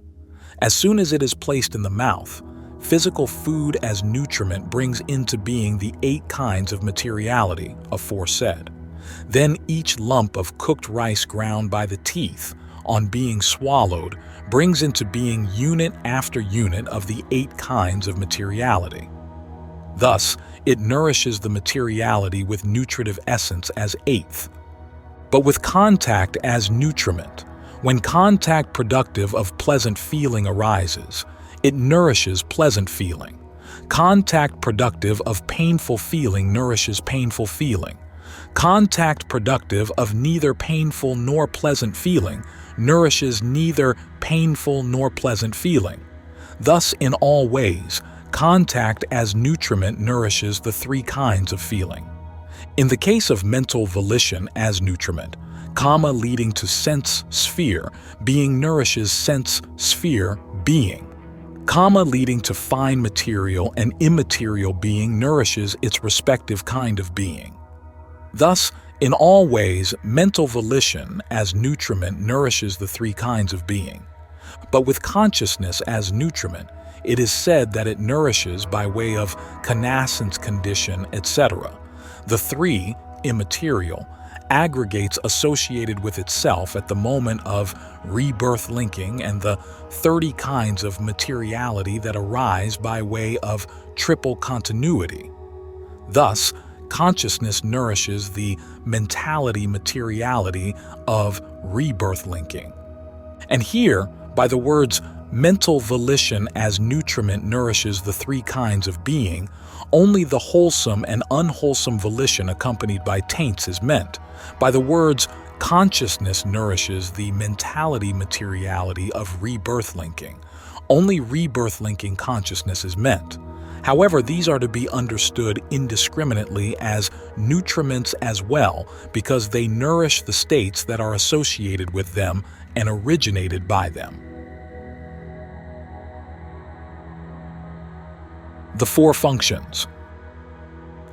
As soon as it is placed in the mouth, physical food as nutriment brings into being the 8 kinds of materiality aforesaid. Then each lump of cooked rice ground by the teeth, on being swallowed, brings into being unit after unit of the 8 kinds of materiality. Thus, it nourishes the materiality with nutritive essence as 8th. But with contact as nutriment, when contact productive of pleasant feeling arises, it nourishes pleasant feeling. Contact productive of painful feeling nourishes painful feeling. Contact productive of neither painful nor pleasant feeling nourishes neither painful nor pleasant feeling. Thus, in all ways, contact as nutriment nourishes the 3 kinds of feeling. In the case of mental volition as nutriment, karma leading to sense sphere, being nourishes sense sphere being. Karma leading to fine material and immaterial being nourishes its respective kind of being. Thus, in all ways, mental volition as nutriment nourishes the 3 kinds of being. But with consciousness as nutriment, it is said that it nourishes by way of connascence condition, etc. The 3, immaterial, aggregates associated with itself at the moment of rebirth linking and the 30 kinds of materiality that arise by way of triple continuity. Thus, consciousness nourishes the mentality materiality of rebirth linking. And here, by the words mental volition as nutriment nourishes the 3 kinds of being, only the wholesome and unwholesome volition accompanied by taints is meant. By the words consciousness nourishes the mentality materiality of rebirth linking, only rebirth linking consciousness is meant. However, these are to be understood indiscriminately as nutriments as well, because they nourish the states that are associated with them and originated by them. The 4 functions.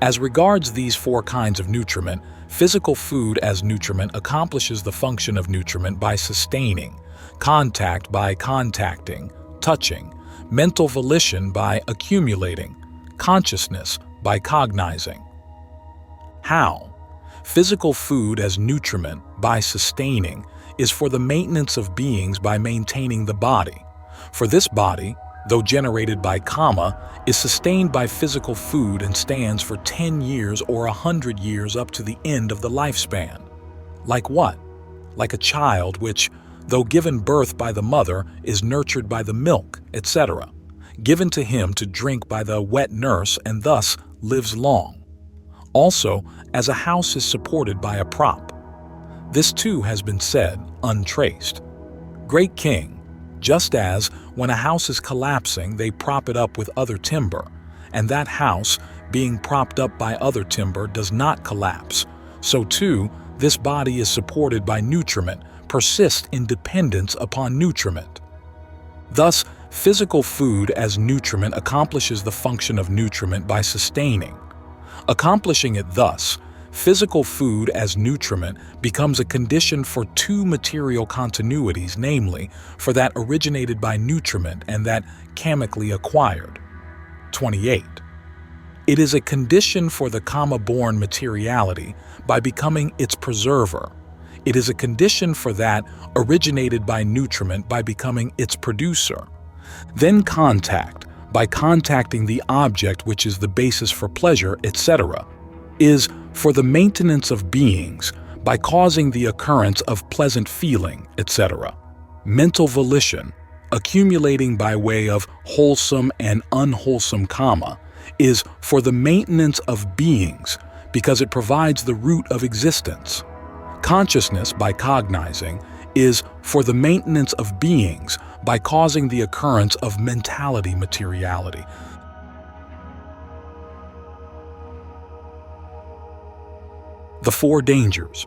As regards these 4 kinds of nutriment, physical food as nutriment accomplishes the function of nutriment by sustaining, contact by contacting, touching, mental volition by accumulating, consciousness by cognizing. How? Physical food as nutriment by sustaining is for the maintenance of beings by maintaining the body. For this body, though generated by karma, is sustained by physical food and stands for 10 years or 100 years up to the end of the lifespan. Like what? Like a child which, though given birth by the mother, is nurtured by the milk, etc., given to him to drink by the wet nurse and thus lives long. Also, as a house is supported by a prop. This too has been said, untraced. Great King, just as when a house is collapsing, they prop it up with other timber, and that house, being propped up by other timber, does not collapse. So too, this body is supported by nutriment, persists in dependence upon nutriment. Thus, Physical food as nutriment accomplishes the function of nutriment by sustaining. Accomplishing it thus, physical food as nutriment becomes a condition for two material continuities, namely, for that originated by nutriment and that kamically acquired. 28. It is a condition for the kama-born materiality by becoming its preserver. It is a condition for that originated by nutriment by becoming its producer. Then contact, by contacting the object which is the basis for pleasure, etc., is for the maintenance of beings by causing the occurrence of pleasant feeling, etc. Mental volition, accumulating by way of wholesome and unwholesome kama, is for the maintenance of beings because it provides the root of existence. Consciousness, by cognizing, is for the maintenance of beings by causing the occurrence of mentality materiality. The four dangers.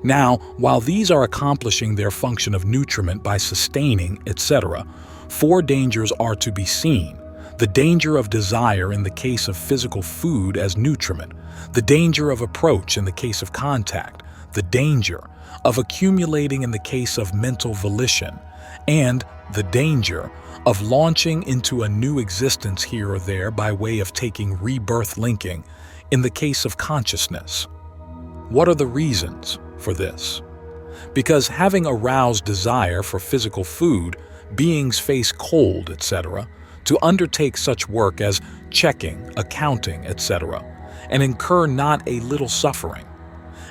Now, while these are accomplishing their function of nutriment by sustaining, etc., four dangers are to be seen. The danger of desire in the case of physical food as nutriment, the danger of approach in the case of contact, the danger of accumulating in the case of mental volition, and the danger of launching into a new existence here or there by way of taking rebirth linking in the case of consciousness. What are the reasons for this? Because having aroused desire for physical food, beings face cold, etc., to undertake such work as checking, accounting, etc., and incur not a little suffering.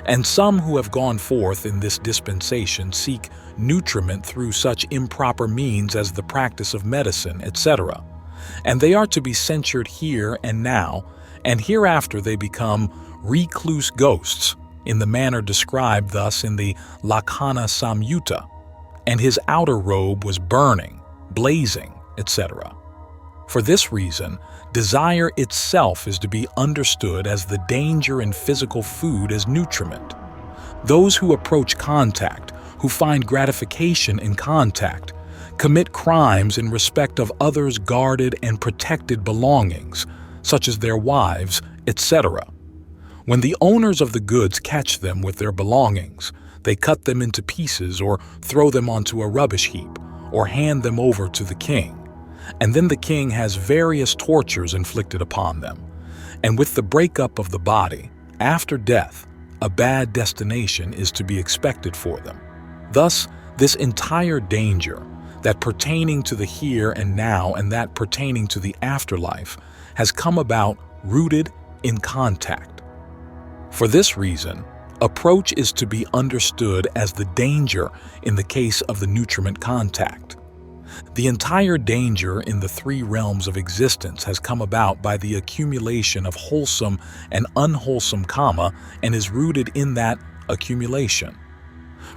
And some who have gone forth in this dispensation seek nutriment through such improper means as the practice of medicine, etc. And they are to be censured here and now, and hereafter they become recluse ghosts, in the manner described thus in the Lakkhana Samyutta, and his outer robe was burning, blazing, etc. For this reason, desire itself is to be understood as the danger in physical food as nutriment. Those who approach contact, who find gratification in contact, commit crimes in respect of others' guarded and protected belongings, such as their wives, etc. When the owners of the goods catch them with their belongings, they cut them into pieces or throw them onto a rubbish heap or hand them over to the king. And then the king has various tortures inflicted upon them. And with the breakup of the body, after death, a bad destination is to be expected for them. Thus, this entire danger, that pertaining to the here and now and that pertaining to the afterlife, has come about rooted in contact. For this reason, approach is to be understood as the danger in the case of the nutriment contact. The entire danger in the three realms of existence has come about by the accumulation of wholesome and unwholesome kama and is rooted in that accumulation.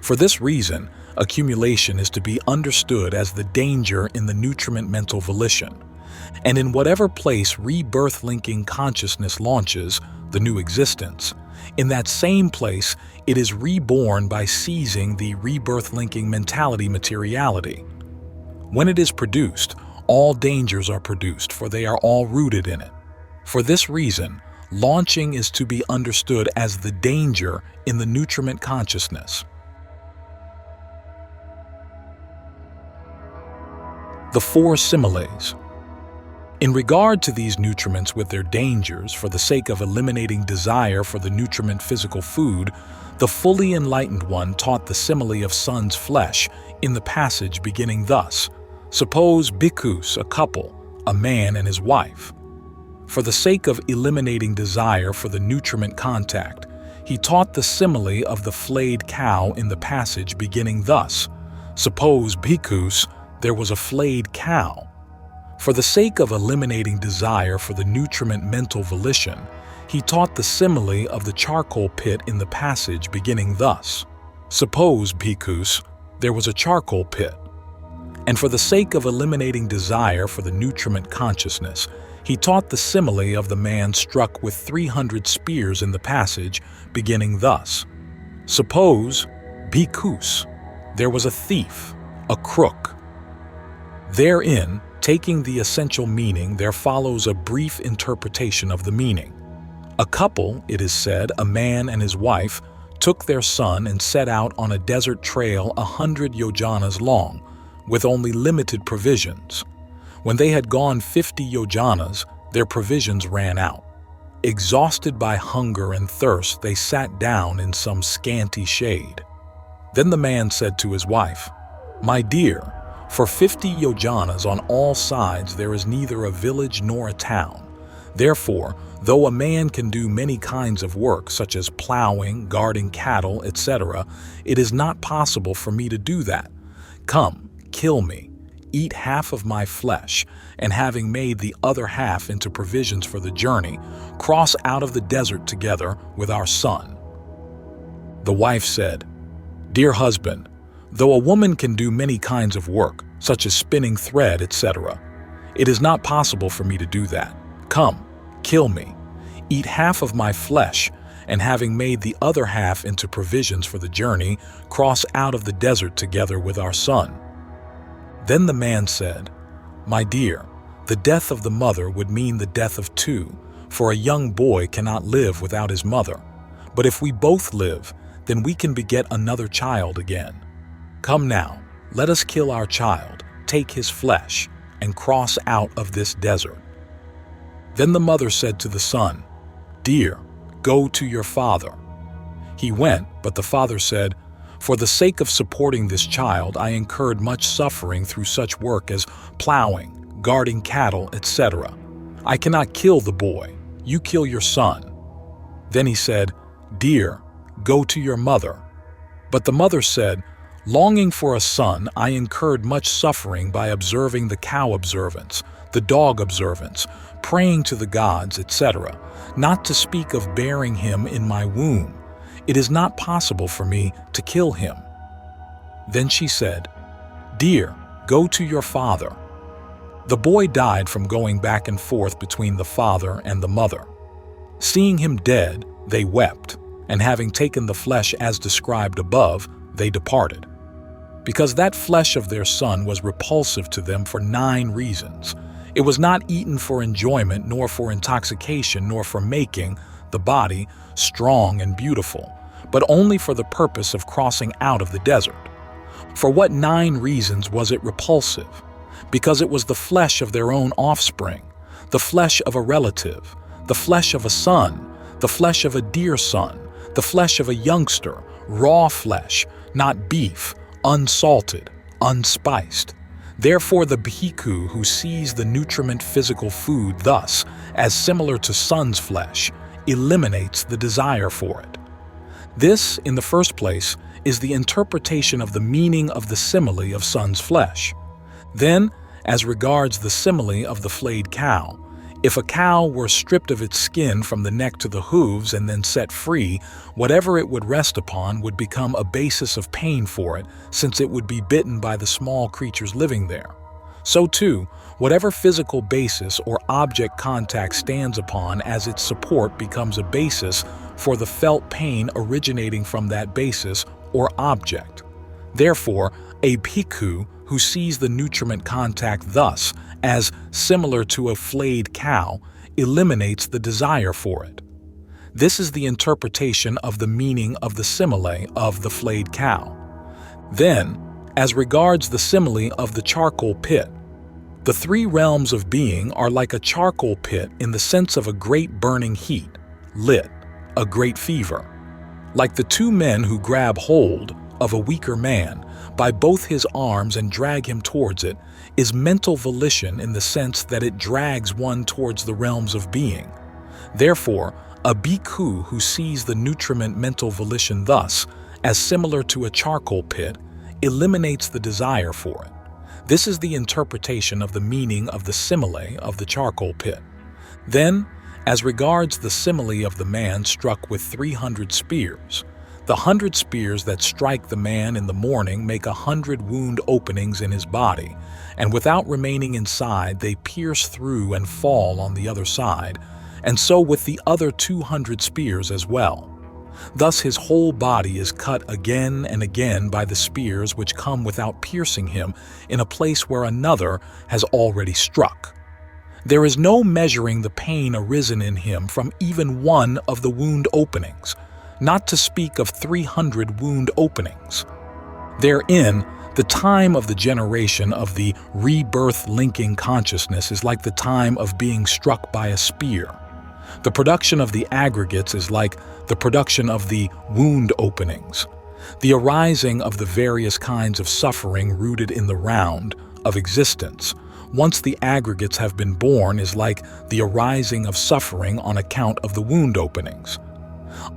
For this reason, accumulation is to be understood as the danger in the nutriment mental volition. And in whatever place rebirth linking consciousness launches, the new existence, in that same place it is reborn by seizing the rebirth linking mentality materiality. When it is produced, all dangers are produced, for they are all rooted in it. For this reason, launching is to be understood as the danger in the nutriment consciousness. The four similes. In regard to these nutriments with their dangers, for the sake of eliminating desire for the nutriment physical food, the fully enlightened one taught the simile of son's flesh in the passage beginning thus: suppose bhikkhus, a couple, a man and his wife. For the sake of eliminating desire for the nutriment contact, he taught the simile of the flayed cow in the passage beginning thus: suppose bhikkhus, there was a flayed cow. For the sake of eliminating desire for the nutriment mental volition, he taught the simile of the charcoal pit in the passage beginning thus: suppose bhikkhus, there was a charcoal pit. And for the sake of eliminating desire for the nutriment consciousness, he taught the simile of the man struck with 300 spears in the passage beginning thus: suppose bhikkhus, there was a thief, a crook. Therein, taking the essential meaning, there follows a brief interpretation of the meaning. A couple, it is said, a man and his wife, took their son and set out on a desert trail 100 yojanas long, with only limited provisions. When they had gone 50 yojanas, their provisions ran out. Exhausted by hunger and thirst, they sat down in some scanty shade. Then the man said to his wife, "My dear, for 50 yojanas on all sides there is neither a village nor a town. Therefore, though a man can do many kinds of work, such as plowing, guarding cattle, etc., it is not possible for me to do that. Come, kill me, eat half of my flesh, and having made the other half into provisions for the journey, cross out of the desert together with our son." The wife said, "Dear husband, though a woman can do many kinds of work, such as spinning thread, etc., it is not possible for me to do that. Come, kill me, eat half of my flesh, and having made the other half into provisions for the journey, cross out of the desert together with our son." Then the man said, "My dear, the death of the mother would mean the death of two, for a young boy cannot live without his mother. But if we both live, then we can beget another child again. Come now, let us kill our child, take his flesh, and cross out of this desert." Then the mother said to the son, "Dear, go to your father." He went, but the father said, "For the sake of supporting this child, I incurred much suffering through such work as plowing, guarding cattle, etc. I cannot kill the boy. You kill your son." Then he said, "Dear, go to your mother." But the mother said, "Longing for a son, I incurred much suffering by observing the cow observance, the dog observance, praying to the gods, etc., not to speak of bearing him in my womb. It is not possible for me to kill him." Then she said, "Dear, go to your father." The boy died from going back and forth between the father and the mother. Seeing him dead, they wept, and having taken the flesh as described above, they departed. Because that flesh of their son was repulsive to them for 9 reasons. It was not eaten for enjoyment, nor for intoxication, nor for making the body strong and beautiful, but only for the purpose of crossing out of the desert. For what 9 reasons was it repulsive? Because it was the flesh of their own offspring, the flesh of a relative, the flesh of a son, the flesh of a dear son, the flesh of a youngster, raw flesh, not beef, unsalted, unspiced. Therefore the bhikkhu who sees the nutriment physical food thus as similar to son's flesh eliminates the desire for it. This, in the first place, is the interpretation of the meaning of the simile of son's flesh. Then, as regards the simile of the flayed cow, if a cow were stripped of its skin from the neck to the hooves and then set free, whatever it would rest upon would become a basis of pain for it, since it would be bitten by the small creatures living there. So too, whatever physical basis or object contact stands upon as its support becomes a basis for the felt pain originating from that basis or object. Therefore, a bhikkhu who sees the nutriment contact thus as similar to a flayed cow eliminates the desire for it. This is the interpretation of the meaning of the simile of the flayed cow. Then, as regards the simile of the charcoal pit, the 3 realms of being are like a charcoal pit in the sense of a great burning heat, lit, a great fever. Like the 2 men who grab hold of a weaker man by both his arms and drag him towards it, is mental volition in the sense that it drags one towards the realms of being. Therefore, a bhikkhu who sees the nutriment mental volition thus, as similar to a charcoal pit, eliminates the desire for it. This is the interpretation of the meaning of the simile of the charcoal pit. Then, as regards the simile of the man struck with 300 spears, the 100 spears that strike the man in the morning make 100 wound openings in his body, and without remaining inside, they pierce through and fall on the other side, and so with the other 200 spears as well. Thus his whole body is cut again and again by the spears which come without piercing him in a place where another has already struck. There is no measuring the pain arisen in him from even one of the wound openings, not to speak of 300 wound openings. Therein, the time of the generation of the rebirth linking consciousness is like the time of being struck by a spear. The production of the aggregates is like the production of the wound openings. The arising of the various kinds of suffering rooted in the round of existence, once the aggregates have been born, is like the arising of suffering on account of the wound openings.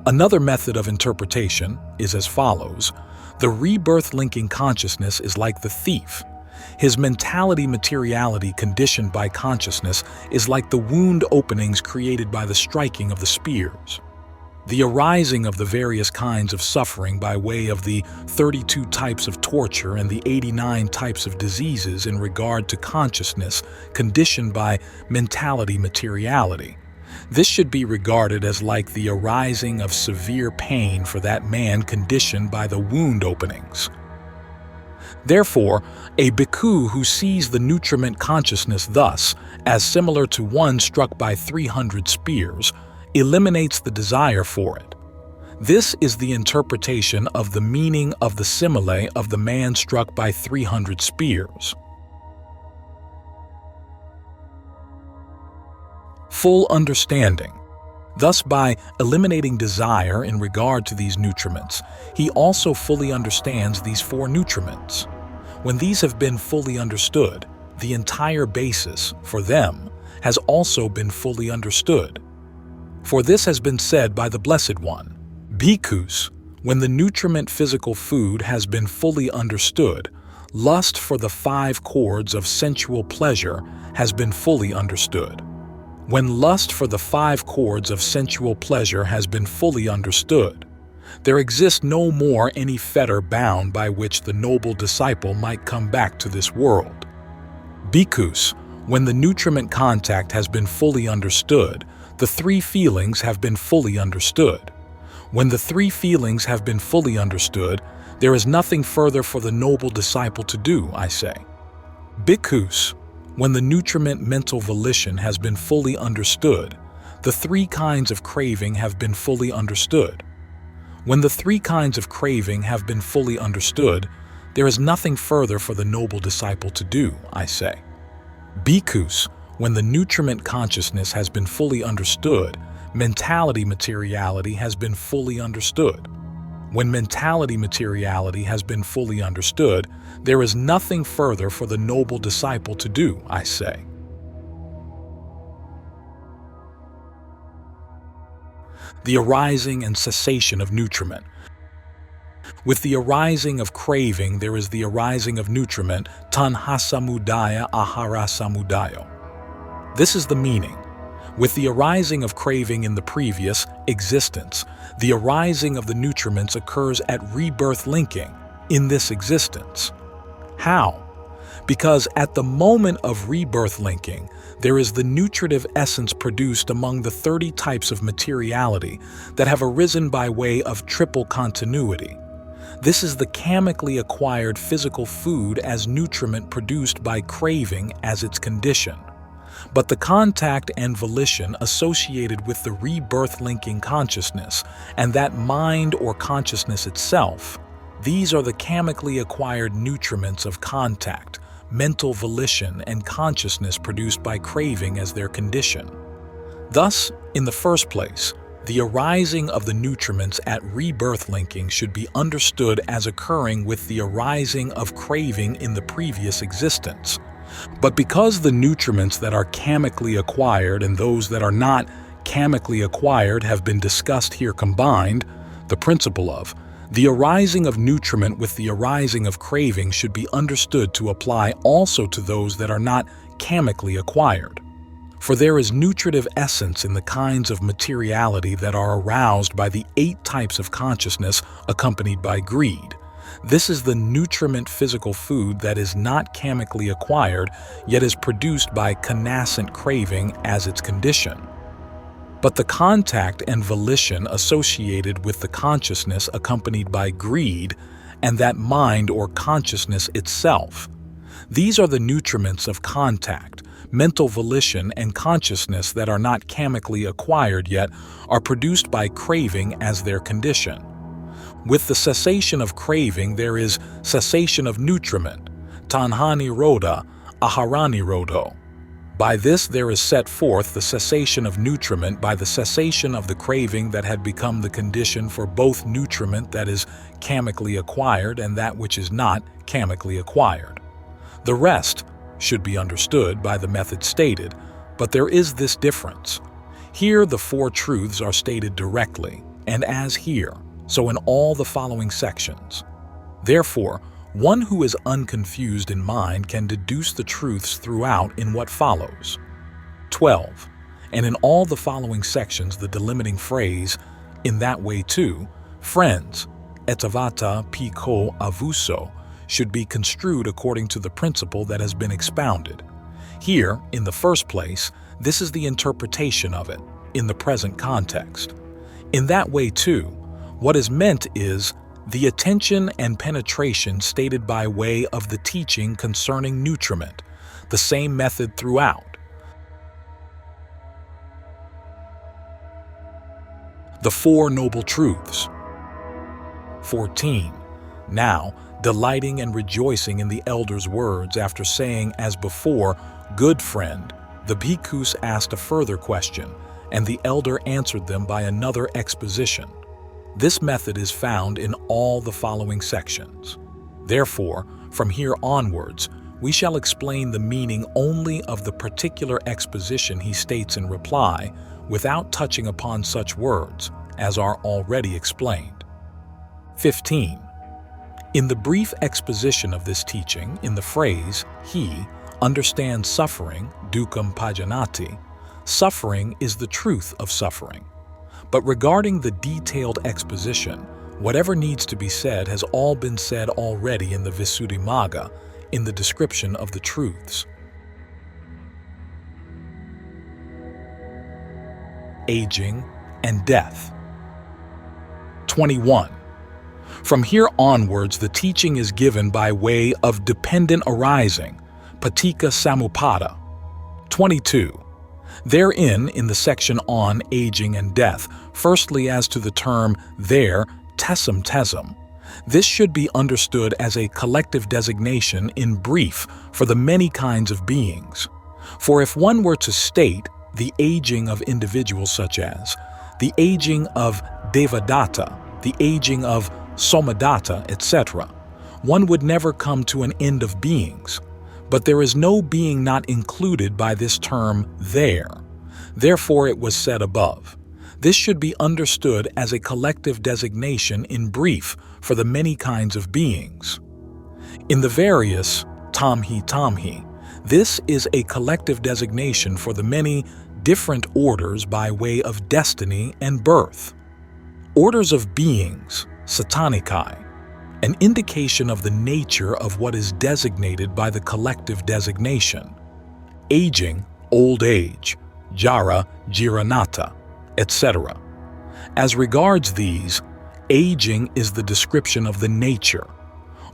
Another method of interpretation is as follows. The rebirth-linking consciousness is like the thief. His mentality-materiality conditioned by consciousness is like the wound openings created by the striking of the spears. The arising of the various kinds of suffering by way of the 32 types of torture and the 89 types of diseases in regard to consciousness conditioned by mentality-materiality. This should be regarded as like the arising of severe pain for that man conditioned by the wound openings. Therefore, a bhikkhu who sees the nutriment consciousness thus, as similar to one struck by 300 spears, eliminates the desire for it. This is the interpretation of the meaning of the simile of the man struck by 300 spears. Full understanding. Thus, by eliminating desire in regard to these nutriments, he also fully understands these 4 nutriments. When these have been fully understood, the entire basis for them has also been fully understood. For this has been said by the Blessed One, Bhikkhus, when the nutriment physical food has been fully understood, lust for the 5 chords of sensual pleasure has been fully understood. When lust for the 5 chords of sensual pleasure has been fully understood, there exists no more any fetter bound by which the noble disciple might come back to this world. Bhikkhus, when the nutriment contact has been fully understood, the 3 feelings have been fully understood. When the 3 feelings have been fully understood, there is nothing further for the noble disciple to do, I say. Bhikkhus, when the nutriment mental volition has been fully understood, the 3 kinds of craving have been fully understood. When the 3 kinds of craving have been fully understood, there is nothing further for the noble disciple to do, I say. Bhikkhus, when the nutriment consciousness has been fully understood, mentality materiality has been fully understood. When mentality materiality has been fully understood, there is nothing further for the noble disciple to do, I say. The arising and cessation of nutriment. With the arising of craving, there is the arising of nutriment, tanhasamudaya aharasamudayo. This is the meaning. With the arising of craving in the previous existence, the arising of the nutriments occurs at rebirth linking in this existence. How? Because at the moment of rebirth linking, there is the nutritive essence produced among the 30 types of materiality that have arisen by way of triple continuity. This is the kamically acquired physical food as nutriment produced by craving as its condition. But the contact and volition associated with the rebirth-linking consciousness and that mind or consciousness itself, these are the kamically acquired nutriments of contact, mental volition, and consciousness produced by craving as their condition. Thus, in the first place, the arising of the nutriments at rebirth linking should be understood as occurring with the arising of craving in the previous existence. But because the nutriments that are kamically acquired and those that are not kamically acquired have been discussed here combined, the principle of the arising of nutriment with the arising of craving should be understood to apply also to those that are not kamically acquired. For there is nutritive essence in the kinds of materiality that are aroused by the 8 types of consciousness accompanied by greed. This is the nutriment physical food that is not kamically acquired, yet is produced by connascent craving as its condition. but the contact and volition associated with the consciousness accompanied by greed and that mind or consciousness itself. These are the nutriments of contact, mental volition, and consciousness that are not kamically acquired yet are produced by craving as their condition. With the cessation of craving, there is cessation of nutriment, tanha nirodha, ahara nirodho. By this there is set forth the cessation of nutriment by the cessation of the craving that had become the condition for both nutriment that is kamically acquired and that which is not kamically acquired. The rest should be understood by the method stated, but there is this difference. Here the four truths are stated directly, and as here, so in all the following sections. Therefore, one who is unconfused in mind can deduce the truths throughout in what follows. 12. And in all the following sections the delimiting phrase, in that way too, friends, etavata piko avuso, should be construed according to the principle that has been expounded. Here, in the first place, this is the interpretation of it, in the present context. In that way too, what is meant is the attention and penetration stated by way of the teaching concerning nutriment, the same method throughout. The Four Noble Truths. 14. Now, delighting and rejoicing in the elder's words after saying as before, "Good friend," the bhikkhus asked a further question, and the elder answered them by another exposition. This method is found in all the following sections. Therefore, from here onwards, we shall explain the meaning only of the particular exposition he states in reply, without touching upon such words as are already explained. 15. In the brief exposition of this teaching, in the phrase, he understands suffering, dukkham pajanati, suffering is the truth of suffering. But regarding the detailed exposition, whatever needs to be said has all been said already in the Visuddhimagga, in the description of the truths. Aging and death. 21. From here onwards, the teaching is given by way of dependent arising, paticca samuppada. 22. Therein, in the section on aging and death, firstly as to the term there, tesam tesam, this should be understood as a collective designation in brief for the many kinds of beings. For if one were to state the aging of individuals such as the aging of Devadatta, the aging of Sammaditthi, etc., one would never come to an end of beings. But there is no being not included by this term there. Therefore it was said above. This should be understood as a collective designation in brief for the many kinds of beings. In the various tamhi, this is a collective designation for the many different orders by way of destiny and birth. Orders of beings, satanikai, an indication of the nature of what is designated by the collective designation. Aging, old age, jara, jiranata, etc. As regards these, aging is the description of the nature.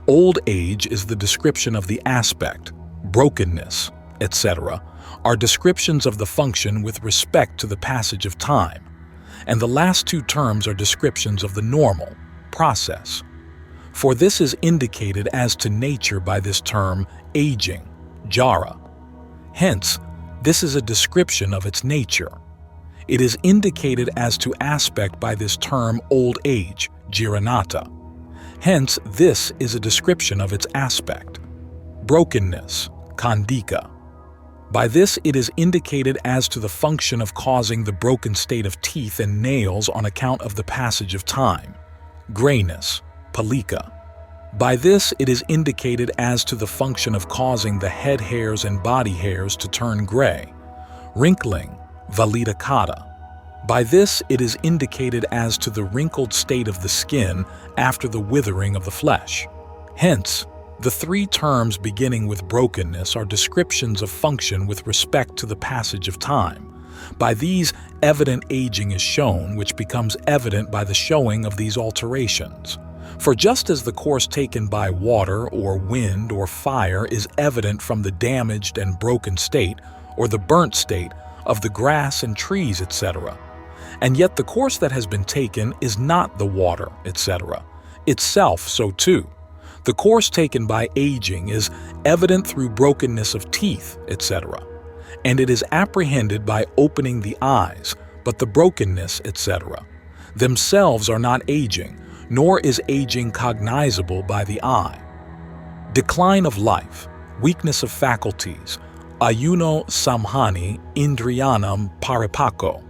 Old age is the description of the aspect. Brokenness, etc. are descriptions of the function with respect to the passage of time. And the last two terms are descriptions of the normal, process. For this is indicated as to nature by this term aging, jara. Hence, this is a description of its nature. It is indicated as to aspect by this term old age, jiranata. Hence, this is a description of its aspect. Brokenness, khandika. By this it is indicated as to the function of causing the broken state of teeth and nails on account of the passage of time. Grayness, palika. By this it is indicated as to the function of causing the head hairs and body hairs to turn gray. Wrinkling, validakata. By this it is indicated as to the wrinkled state of the skin after the withering of the flesh. Hence, the three terms beginning with brokenness are descriptions of function with respect to the passage of time, By these, evident aging is shown, which becomes evident by the showing of these alterations. For just as the course taken by water or wind or fire is evident from the damaged and broken state or the burnt state of the grass and trees, etc., and yet the course that has been taken is not the water, etc., itself so too. The course taken by aging is evident through brokenness of teeth, etc., and it is apprehended by opening the eyes, but the brokenness, etc., themselves are not aging, nor is aging cognizable by the eye. Decline of life, weakness of faculties, ayuno samhani indriyanam paripako.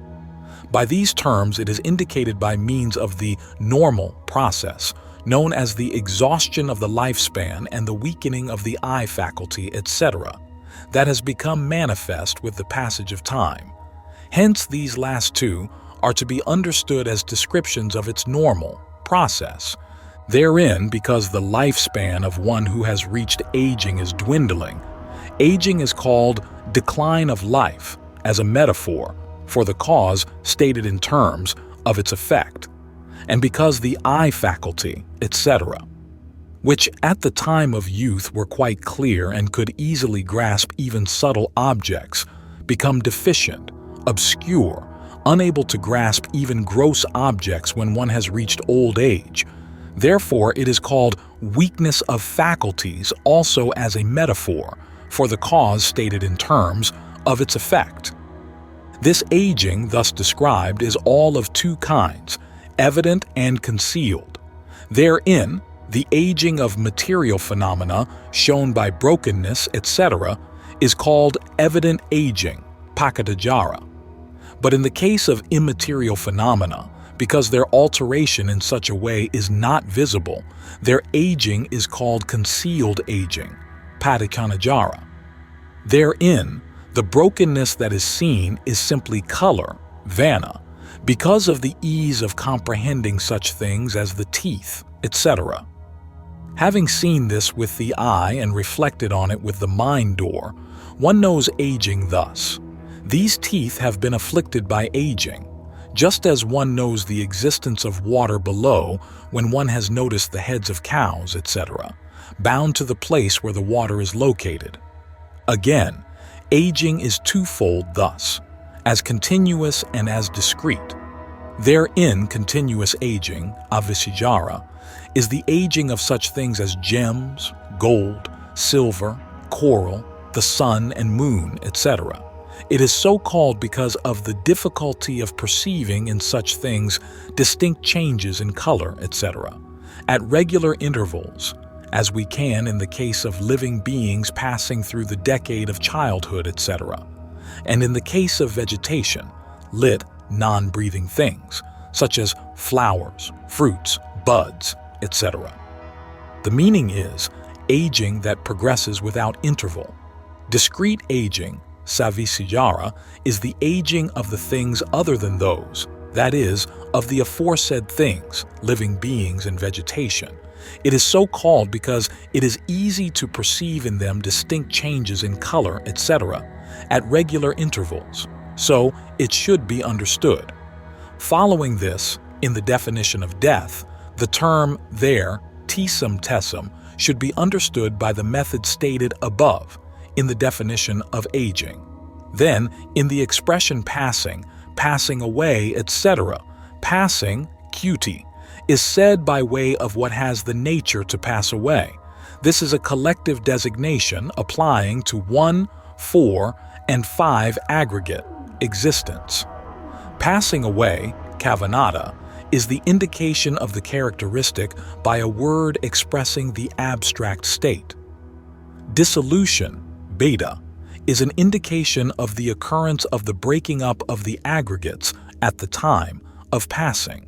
By these terms, it is indicated by means of the normal process, known as the exhaustion of the lifespan and the weakening of the eye faculty, etc., that has become manifest with the passage of time. Hence, these last two are to be understood as descriptions of its normal process. Therein, because the lifespan of one who has reached aging is dwindling, aging is called decline of life as a metaphor for the cause stated in terms of its effect, and because the eye faculty, etc., which at the time of youth were quite clear and could easily grasp even subtle objects, become deficient, obscure, unable to grasp even gross objects when one has reached old age. Therefore, it is called weakness of faculties also as a metaphor for the cause stated in terms of its effect. This aging thus described is all of two kinds, evident and concealed. Therein, the aging of material phenomena shown by brokenness, etc., is called evident aging, pakadajara. But in the case of immaterial phenomena, because their alteration in such a way is not visible, their aging is called concealed aging, patikanajara. Therein, the brokenness that is seen is simply color, vana, because of the ease of comprehending such things as the teeth, etc. Having seen this with the eye and reflected on it with the mind door, one knows aging thus. These teeth have been afflicted by aging, just as one knows the existence of water below when one has noticed the heads of cows, etc., bound to the place where the water is located. Again, aging is twofold thus, as continuous and as discrete. Therein, continuous aging, avisijara, is the aging of such things as gems, gold, silver, coral, the sun and moon, etc. It is so called because of the difficulty of perceiving in such things distinct changes in color, etc., at regular intervals, as we can in the case of living beings passing through the decade of childhood, etc., and in the case of vegetation, lit, non-breathing things, such as flowers, fruits, buds, etc. The meaning is aging that progresses without interval. Discrete aging, savisijara, is the aging of the things other than those, that is, of the aforesaid things, living beings and vegetation. It is so called because it is easy to perceive in them distinct changes in color, etc., at regular intervals, so it should be understood. Following this, in the definition of death, the term there, tisam tesam, should be understood by the method stated above, in the definition of aging. Then, in the expression passing, passing away, etc., passing, kuti, is said by way of what has the nature to pass away. This is a collective designation applying to 1, 4, and 5 aggregate existence. Passing away, kavanada, is the indication of the characteristic by a word expressing the abstract state. Dissolution, beta, is an indication of the occurrence of the breaking up of the aggregates at the time of passing.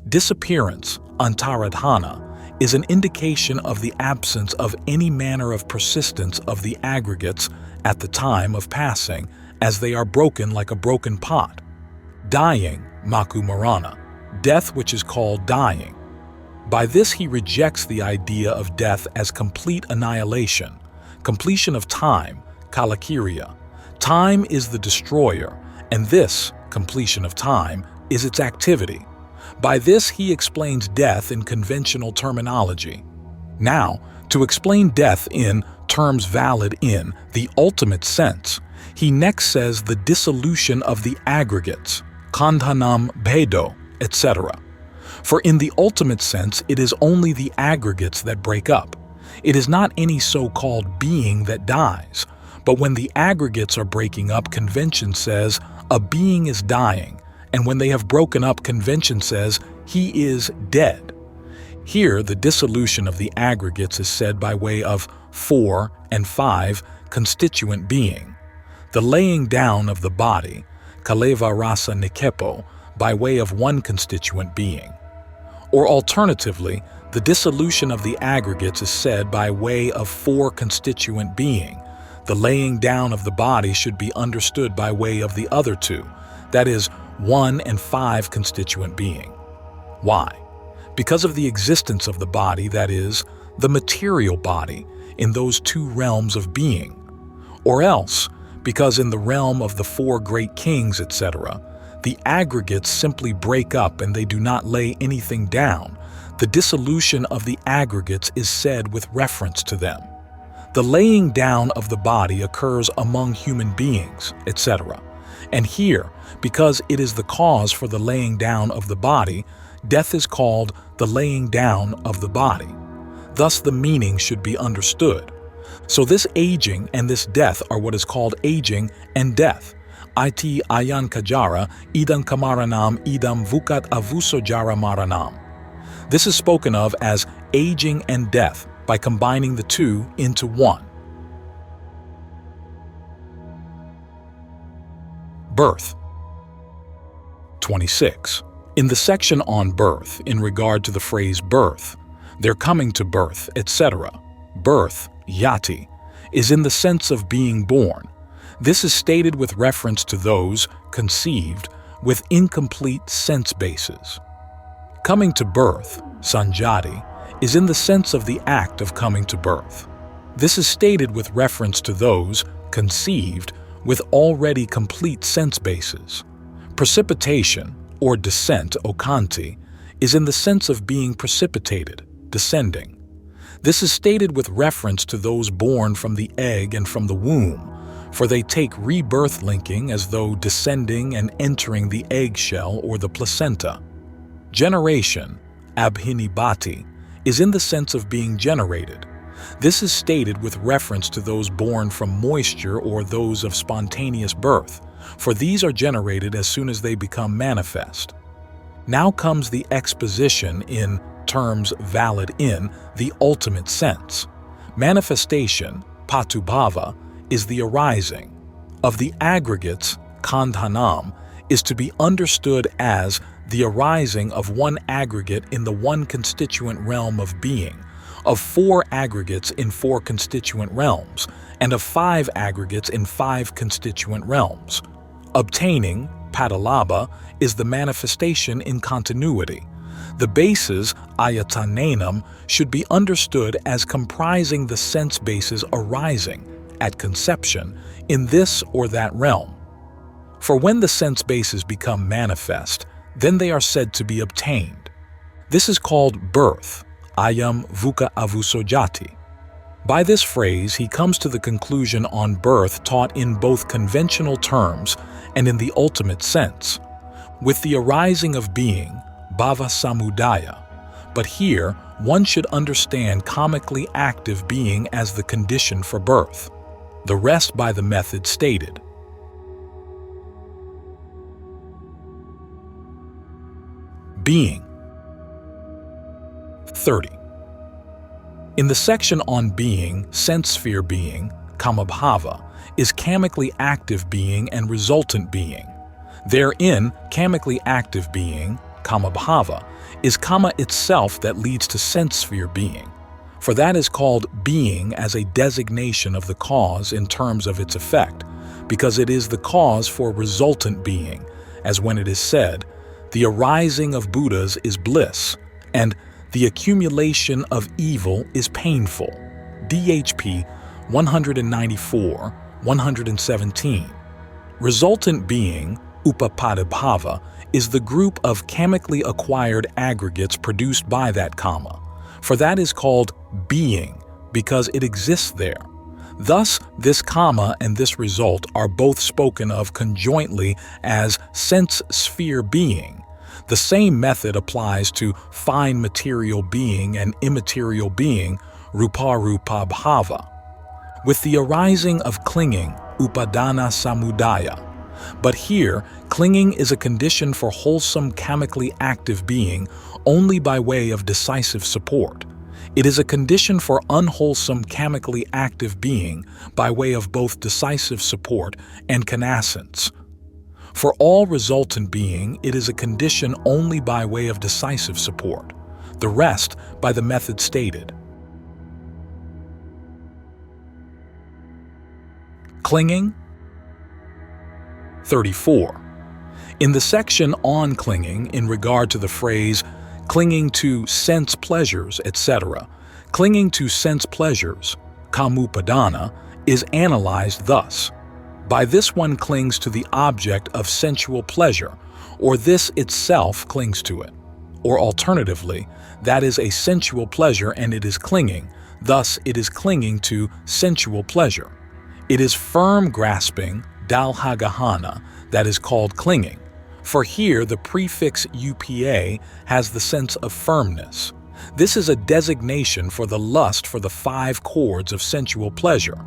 Disappearance, antaradhana, is an indication of the absence of any manner of persistence of the aggregates at the time of passing, as they are broken like a broken pot. Dying, maku marana, death which is called dying. By this he rejects the idea of death as complete annihilation, completion of time, kalakirya. Time is the destroyer, and this, completion of time, is its activity. By this he explains death in conventional terminology. Now, to explain death in terms valid in the ultimate sense, he next says the dissolution of the aggregates, khandhanam bhedo, etc. For in the ultimate sense, it is only the aggregates that break up. It is not any so-called being that dies. But when the aggregates are breaking up, convention says a being is dying, and when they have broken up, convention says he is dead. Here, the dissolution of the aggregates is said by way of 4 and 5 constituent being, the laying down of the body, kaleva rasa nikepo, by way of 1 constituent being. Or alternatively, the dissolution of the aggregates is said by way of 4 constituent being. The laying down of the body should be understood by way of the other 2, that is, 1 and 5 constituent being. Why? Because of the existence of the body, that is, the material body, in those 2 realms of being. Or else, because in the realm of the 4 great kings, etc., the aggregates simply break up and they do not lay anything down. The dissolution of the aggregates is said with reference to them. The laying down of the body occurs among human beings, etc. And here, because it is the cause for the laying down of the body, death is called the laying down of the body. Thus the meaning should be understood. So this aging and this death are what is called aging and death. Iti ayan kajara idam kamaranam idam vukat avusojara maranam. This is spoken of as aging and death by combining the 2 into 1. Birth. 26. In the section on birth, in regard to the phrase birth, their coming to birth, etc., birth, yati, is in the sense of being born. This is stated with reference to those conceived with incomplete sense bases. Coming to birth, sanjati, is in the sense of the act of coming to birth. This is stated with reference to those conceived with already complete sense bases. Precipitation, or descent, okanti, is in the sense of being precipitated, descending. This is stated with reference to those born from the egg and from the womb, for they take rebirth linking as though descending and entering the eggshell or the placenta. Generation, abhinibhati, is in the sense of being generated. This is stated with reference to those born from moisture or those of spontaneous birth, for these are generated as soon as they become manifest. Now comes the exposition in terms valid in the ultimate sense. Manifestation, patubhava, is the arising. Of the aggregates, khandhanam, is to be understood as the arising of 1 aggregate in the 1 constituent realm of being, of 4 aggregates in 4 constituent realms, and of 5 aggregates in 5 constituent realms. Obtaining, padalabha, is the manifestation in continuity. The bases, ayatanenam, should be understood as comprising the sense bases arising, at conception, in this or that realm. For when the sense bases become manifest, then they are said to be obtained. This is called birth, ayam vuka avusojati. By this phrase, he comes to the conclusion on birth taught in both conventional terms and in the ultimate sense, with the arising of being, bhava samudaya. But here, one should understand comically active being as the condition for birth. The rest by the method stated. Being. 30. In the section on being, sense sphere being, kamabhava, is kamically active being and resultant being. Therein, kamically active being, kamabhava, is kama itself that leads to sense sphere being. For that is called being as a designation of the cause in terms of its effect, because it is the cause for resultant being, as when it is said, the arising of Buddhas is bliss, and the accumulation of evil is painful. DHP 194, 117. Resultant being, upapadibhava, is the group of kamically acquired aggregates produced by that kama, for that is called being because it exists there. Thus, this kama and this result are both spoken of conjointly as sense sphere being. The same method applies to fine material being and immaterial being, rupa-rupa-bhava. With the arising of clinging, upadana samudaya. But here, clinging is a condition for wholesome kamically active being only by way of decisive support. It is a condition for unwholesome kamically active being by way of both decisive support and connascence. For all resultant being, it is a condition only by way of decisive support, the rest by the method stated. Clinging. 34. In the section on clinging, in regard to the phrase clinging to sense pleasures, etc., clinging to sense pleasures, kamupadana, is analyzed thus. By this one clings to the object of sensual pleasure, or this itself clings to it. Or alternatively, that is a sensual pleasure and it is clinging, thus it is clinging to sensual pleasure. It is firm grasping, dalhagahana, that is called clinging. For here the prefix upa has the sense of firmness. This is a designation for the lust for the 5 chords of sensual pleasure.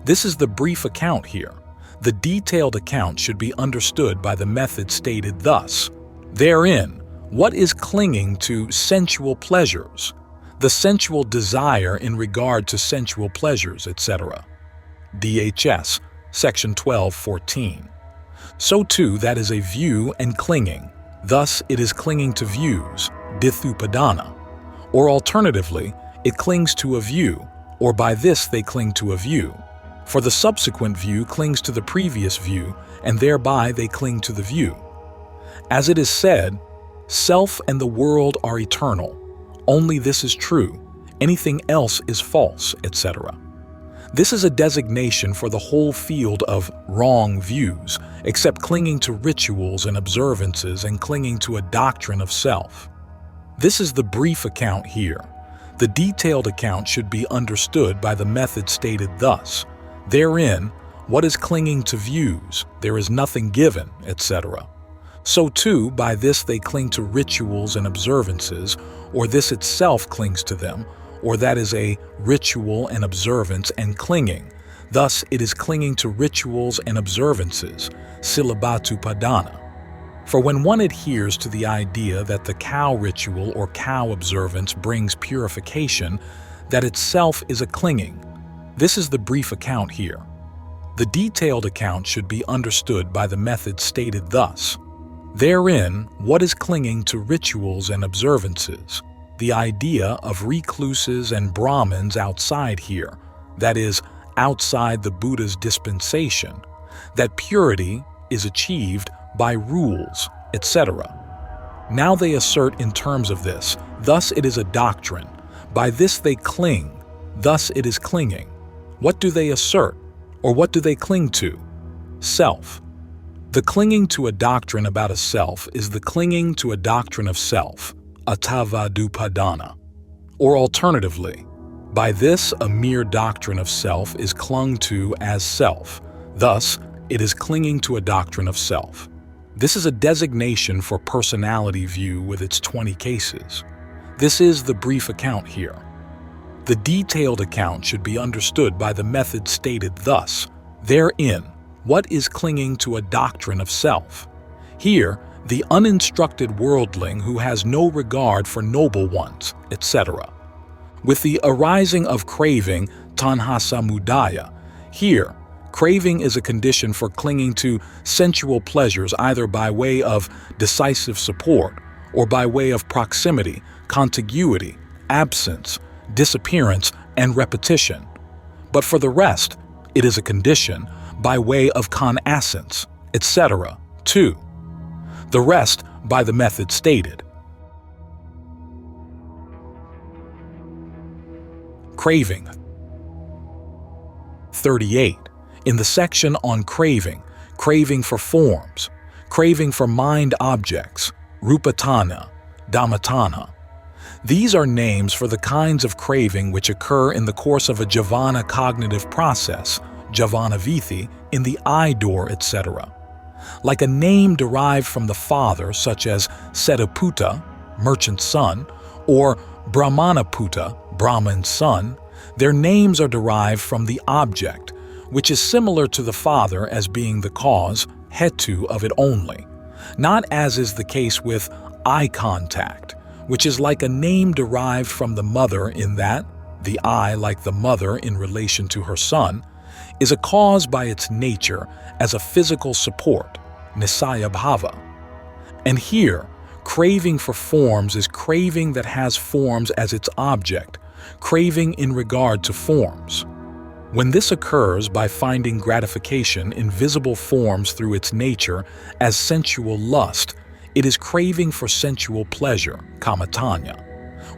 This is the brief account here. The detailed account should be understood by the method stated thus. Therein, what is clinging to sensual pleasures? The sensual desire in regard to sensual pleasures, etc. DHS, section 12:14. So too that is a view and clinging. Thus it is clinging to views, dithupadana. Or alternatively, it clings to a view, or by this they cling to a view. For the subsequent view clings to the previous view, and thereby they cling to the view. As it is said, self and the world are eternal. Only this is true. Anything else is false, etc. This is a designation for the whole field of wrong views, except clinging to rituals and observances and clinging to a doctrine of self. This is the brief account here. The detailed account should be understood by the method stated thus. Therein, what is clinging to views? There is nothing given, etc. So too, by this they cling to rituals and observances, or this itself clings to them, or that is a ritual and observance and clinging. Thus it is clinging to rituals and observances, silabatupadana. For when one adheres to the idea that the cow ritual or cow observance brings purification, that itself is a clinging. This is the brief account here. The detailed account should be understood by the method stated thus. Therein, what is clinging to rituals and observances? The idea of recluses and Brahmins outside here, that is, outside the Buddha's dispensation, that purity is achieved by rules, etc. Now they assert in terms of this, thus it is a doctrine. By this they cling, thus it is clinging. What do they assert, or what do they cling to? Self. The clinging to a doctrine about a self is the clinging to a doctrine of self, attavadupadana. Or alternatively, by this a mere doctrine of self is clung to as self, thus it is clinging to a doctrine of self. This is a designation for personality view with its 20 cases. This is the brief account here. The detailed account should be understood by the method stated thus. Therein, what is clinging to a doctrine of self? Here, the uninstructed worldling who has no regard for noble ones, etc. With the arising of craving, tanhasamudaya, here, craving is a condition for clinging to sensual pleasures either by way of decisive support or by way of proximity, contiguity, absence, disappearance, and repetition. But for the rest, it is a condition by way of connascence, etc., too. The rest by the method stated. Craving. 38. In the section on craving, craving for forms, craving for mind objects, rupatana, dhammatana. These are names for the kinds of craving which occur in the course of a jhana cognitive process, jhana-vithi, in the eye door, etc. Like a name derived from the father, such as Sariputta, merchant's son, or Brahmanaputta, Brahman's son, their names are derived from the object, which is similar to the father as being the cause, hetu, of it only, not as is the case with eye contact, which is like a name derived from the mother in that the eye, like the mother in relation to her son, is a cause by its nature as a physical support, nisaya bhava. And here, craving for forms is craving that has forms as its object, craving in regard to forms. When this occurs by finding gratification in visible forms through its nature as sensual lust, it is craving for sensual pleasure, kamatanya.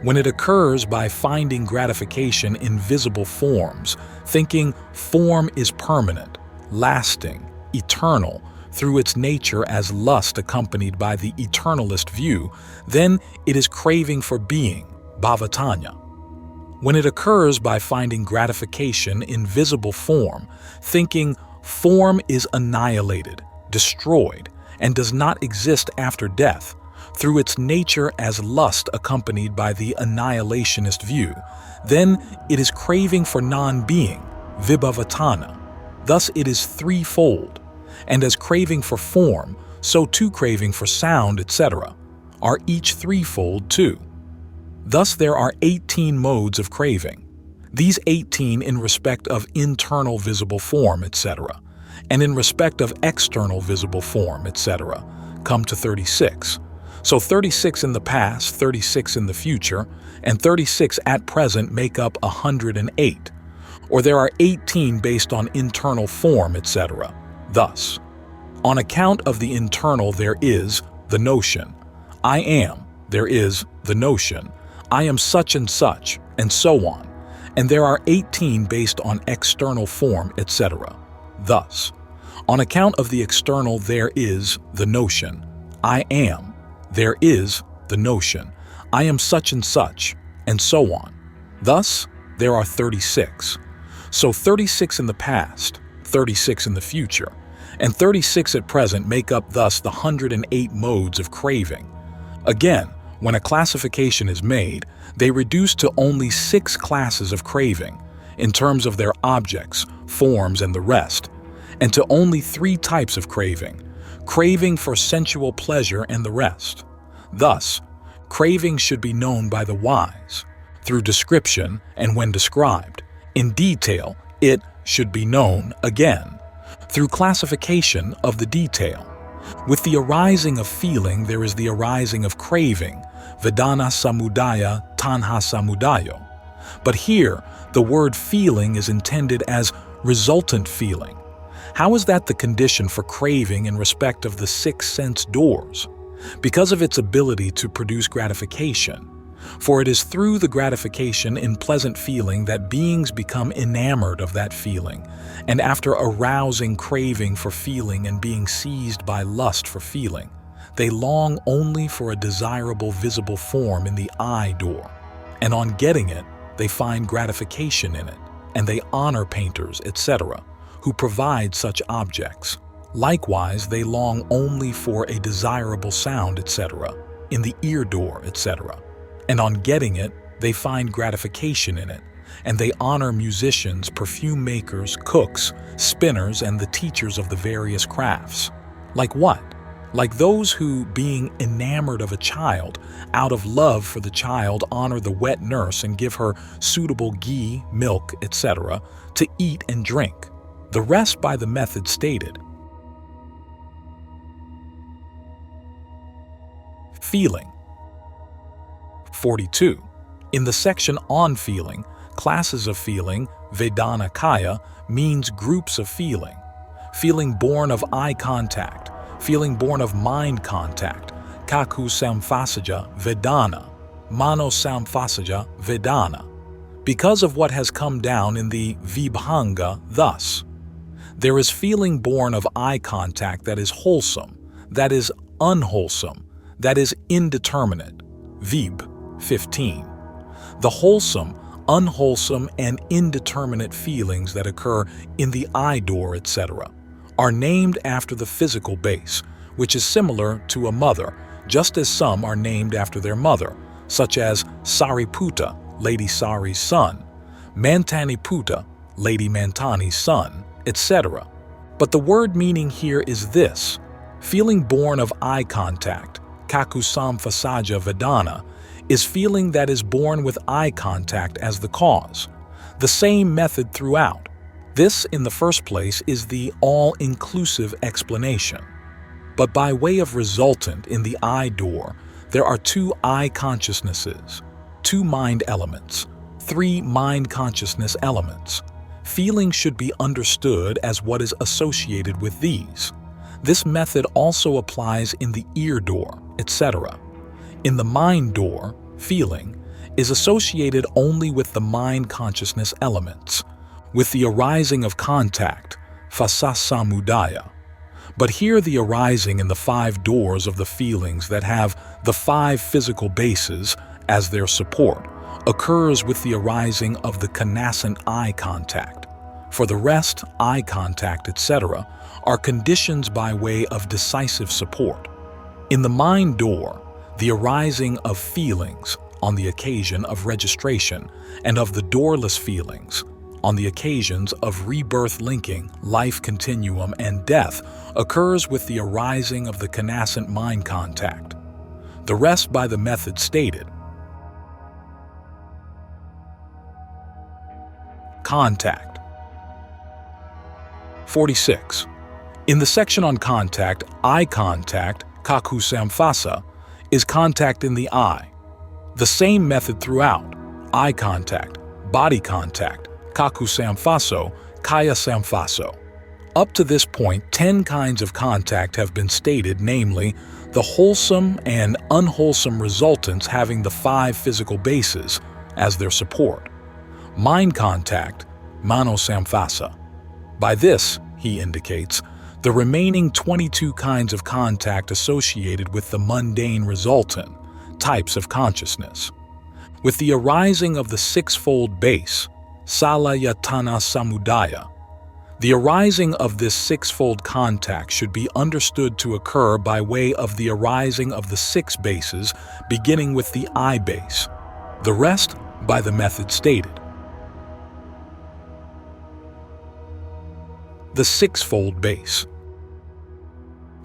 When it occurs by finding gratification in visible forms, thinking form is permanent, lasting, eternal, through its nature as lust accompanied by the eternalist view, then it is craving for being, bhavatanya. When it occurs by finding gratification in visible form, thinking form is annihilated, destroyed, and does not exist after death, through its nature as lust accompanied by the annihilationist view, then it is craving for non-being, vibhavatana. Thus it is threefold, and as craving for form, so too craving for sound, etc., are each threefold too. Thus there are 18 modes of craving, these 18 in respect of internal visible form, etc., and in respect of external visible form, etc., come to 36. So 36 in the past, 36 in the future, and 36 at present make up 108. Or there are 18 based on internal form, etc. Thus, on account of the internal there is the notion, I am, there is the notion, I am such, and so on. And there are 18 based on external form, etc. Thus, on account of the external there is the notion, I am, there is the notion, I am such, and so on. Thus, there are 36. So 36 in the past, 36 in the future, and 36 at present make up thus the 108 modes of craving. Again, when a classification is made, they reduce to only 6 classes of craving, in terms of their objects, forms, and the rest, and to only 3 types of craving, craving for sensual pleasure and the rest. Thus, craving should be known by the wise, through description, and when described, in detail, it should be known again, through classification of the detail. With the arising of feeling there is the arising of craving, vedana samudaya, tanha samudayo. But here, the word feeling is intended as resultant feeling. How is that the condition for craving in respect of the 6 sense doors? Because of its ability to produce gratification. For it is through the gratification in pleasant feeling that beings become enamored of that feeling, and after arousing craving for feeling and being seized by lust for feeling, they long only for a desirable visible form in the eye door, and on getting it, they find gratification in it, and they honor painters, etc., who provide such objects. Likewise, they long only for a desirable sound, etc., in the ear door, etc., and on getting it, they find gratification in it, and they honor musicians, perfume makers, cooks, spinners, and the teachers of the various crafts. Like what? Like those who, being enamored of a child, out of love for the child honor the wet nurse and give her suitable ghee, milk, etc., to eat and drink, the rest by the method stated. Feeling. 42. In the section on feeling, classes of feeling, Vedana Kaya, means groups of feeling. Feeling born of eye contact, feeling born of mind contact, Kaku Samfasaja Vedana, Mano Samfasaja Vedana, because of what has come down in the Vibhanga thus. There is feeling born of eye contact that is wholesome, that is unwholesome, that is indeterminate. Vib 15. The wholesome, unwholesome, and indeterminate feelings that occur in the eye door, etc., are named after the physical base, which is similar to a mother, just as some are named after their mother, such as Sariputta, Lady Sari's son, Mantaniputta, Lady Mantani's son, etc. But the word meaning here is this: feeling born of eye contact, kakusamfasaja vedana, is feeling that is born with eye contact as the cause. The same method throughout. This, in the first place, is the all-inclusive explanation. But by way of resultant in the eye door, there are two eye consciousnesses, two mind elements, three mind consciousness elements. Feeling should be understood as what is associated with these. This method also applies in the ear door, etc. In the mind door, feeling is associated only with the mind consciousness elements, with the arising of contact, phasa-samudaya. But here the arising in the five doors of the feelings that have the five physical bases as their support occurs with the arising of the connascent eye contact. For the rest, eye contact, etc., are conditions by way of decisive support. In the mind door, the arising of feelings on the occasion of registration and of the doorless feelings on the occasions of rebirth linking, life continuum, and death occurs with the arising of the connascent mind contact. The rest by the method stated. Contact. 46. In the section on contact, eye contact, kakusamphasa, is contact in the eye. The same method throughout: eye contact, body contact, kakusamphaso, kaya-samphaso. Up to this point, 10 kinds of contact have been stated, namely, the wholesome and unwholesome resultants having the five physical bases as their support. Mind contact, mano-samphasa. By this, he indicates, the remaining 22 kinds of contact associated with the mundane resultant, types of consciousness. With the arising of the sixfold base, salayatana samudaya, the arising of this sixfold contact should be understood to occur by way of the arising of the six bases, beginning with the eye base. The rest by the method stated. The sixfold base.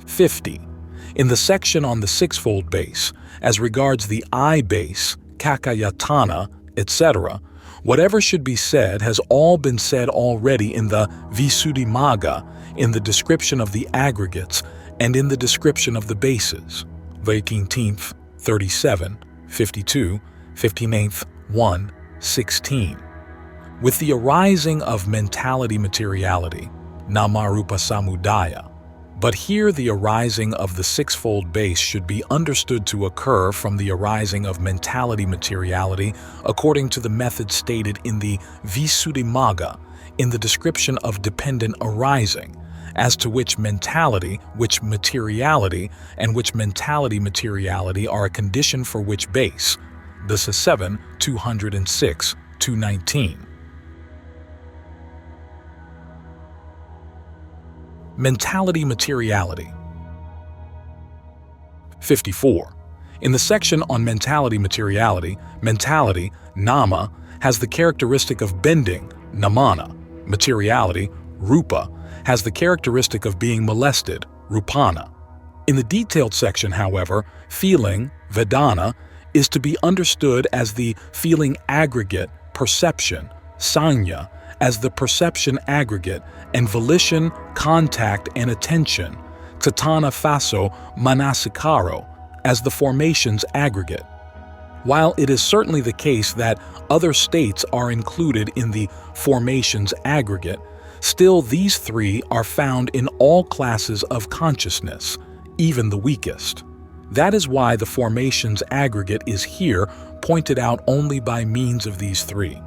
50. In the section on the sixfold base, as regards the eye base, kakayatana, etc., whatever should be said has all been said already in the Visuddhimagga, in the description of the aggregates, and in the description of the bases. 18th, 37, 52, 59th, 1, 16. With the arising of mentality materiality, namarupa samudaya. But here the arising of the sixfold base should be understood to occur from the arising of mentality materiality according to the method stated in the Visuddhimagga, in the description of dependent arising, as to which mentality, which materiality, and which mentality materiality are a condition for which base. This is 7, 206, 219. Mentality materiality. 54. In the section on mentality materiality, mentality, nama, has the characteristic of bending, namana. Materiality, rupa, has the characteristic of being molested, rupana. In the detailed section, however, feeling, vedana, is to be understood as the feeling aggregate, perception, sanya, as the perception aggregate, and volition, contact, and attention, tatana faso manasikaro, as the formations aggregate. While it is certainly the case that other states are included in the formations aggregate, still these three are found in all classes of consciousness, even the weakest. That is why the formations aggregate is here pointed out only by means of these three.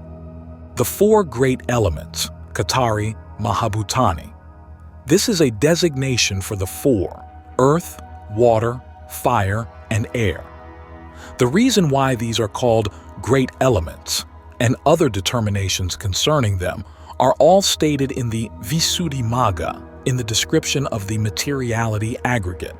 The four great elements, Katari, Mahabhutani, This is a designation for the four: earth, water, fire, and air. The reason why these are called great elements and other determinations concerning them are all stated in the Visuddhimagga in the description of the materiality aggregate.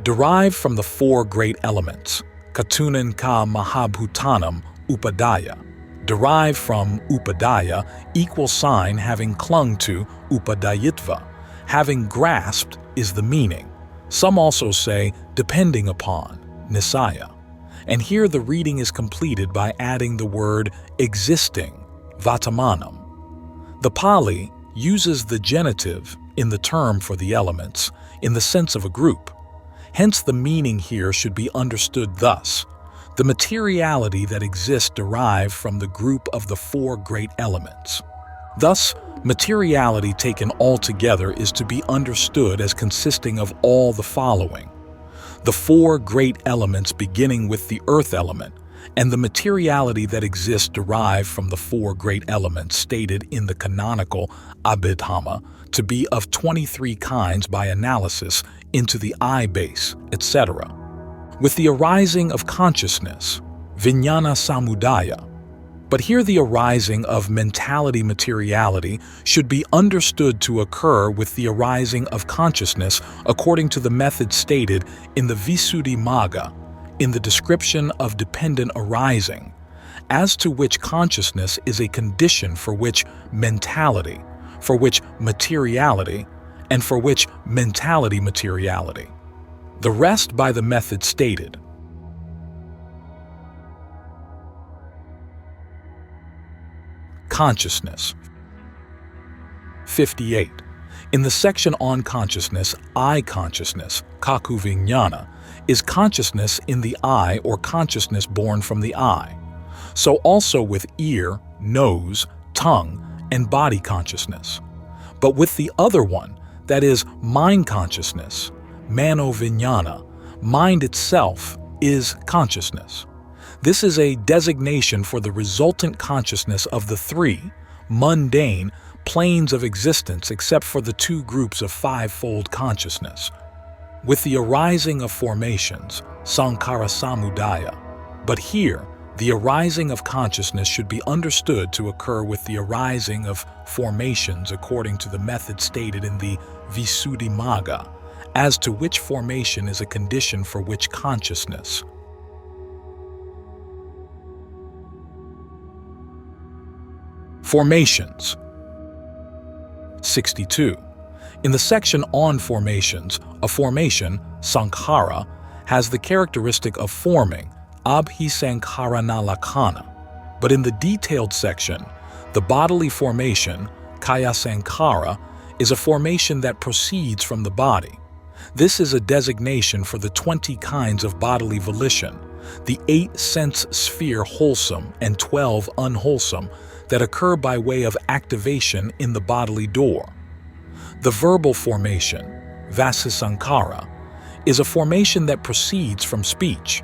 Derived from the four great elements, Katunan ka Mahabhutanam Upadaya. Derived from Upadaya, equal sign having clung to Upadayitva. Having grasped is the meaning. Some also say depending upon, Nisaya. And here the reading is completed by adding the word existing, Vatamanam. The Pali uses the genitive in the term for the elements in the sense of a group. Hence the meaning here should be understood thus: the materiality that exists derived from the group of the four great elements. Thus, materiality taken altogether is to be understood as consisting of all the following: the four great elements beginning with the earth element, and the materiality that exists derived from the four great elements stated in the canonical Abhidhamma to be of 23 kinds by analysis into the I base, etc. With the arising of consciousness, Vijnana Samudaya. But here the arising of mentality materiality should be understood to occur with the arising of consciousness according to the method stated in the Visuddhimagga, in the description of dependent arising, as to which consciousness is a condition for which mentality, for which materiality, and for which mentality materiality. The rest by the method stated. Consciousness. 58. In the section on consciousness, I consciousness, kaku vijnana, is consciousness in the eye or consciousness born from the eye. So also with ear, nose, tongue, and body consciousness. But with the other one, that is mind consciousness, mano vijnana, mind itself is consciousness. This is a designation for the resultant consciousness of the three, mundane, planes of existence except for the two groups of fivefold consciousness. With the arising of formations, sankhara samudaya. But here, the arising of consciousness should be understood to occur with the arising of formations according to the method stated in the Visuddhimagga, as to which formation is a condition for which consciousness. Formations. 62. In the section on formations, a formation, sankhara, has the characteristic of forming, abhisankharanalakkhana. But in the detailed section, the bodily formation, kaya sankhara, is a formation that proceeds from the body. This is a designation for the 20 kinds of bodily volition, the 8 sense sphere wholesome and 12 unwholesome, that occur by way of activation in the bodily door. The verbal formation, vasisankhara, is a formation that proceeds from speech.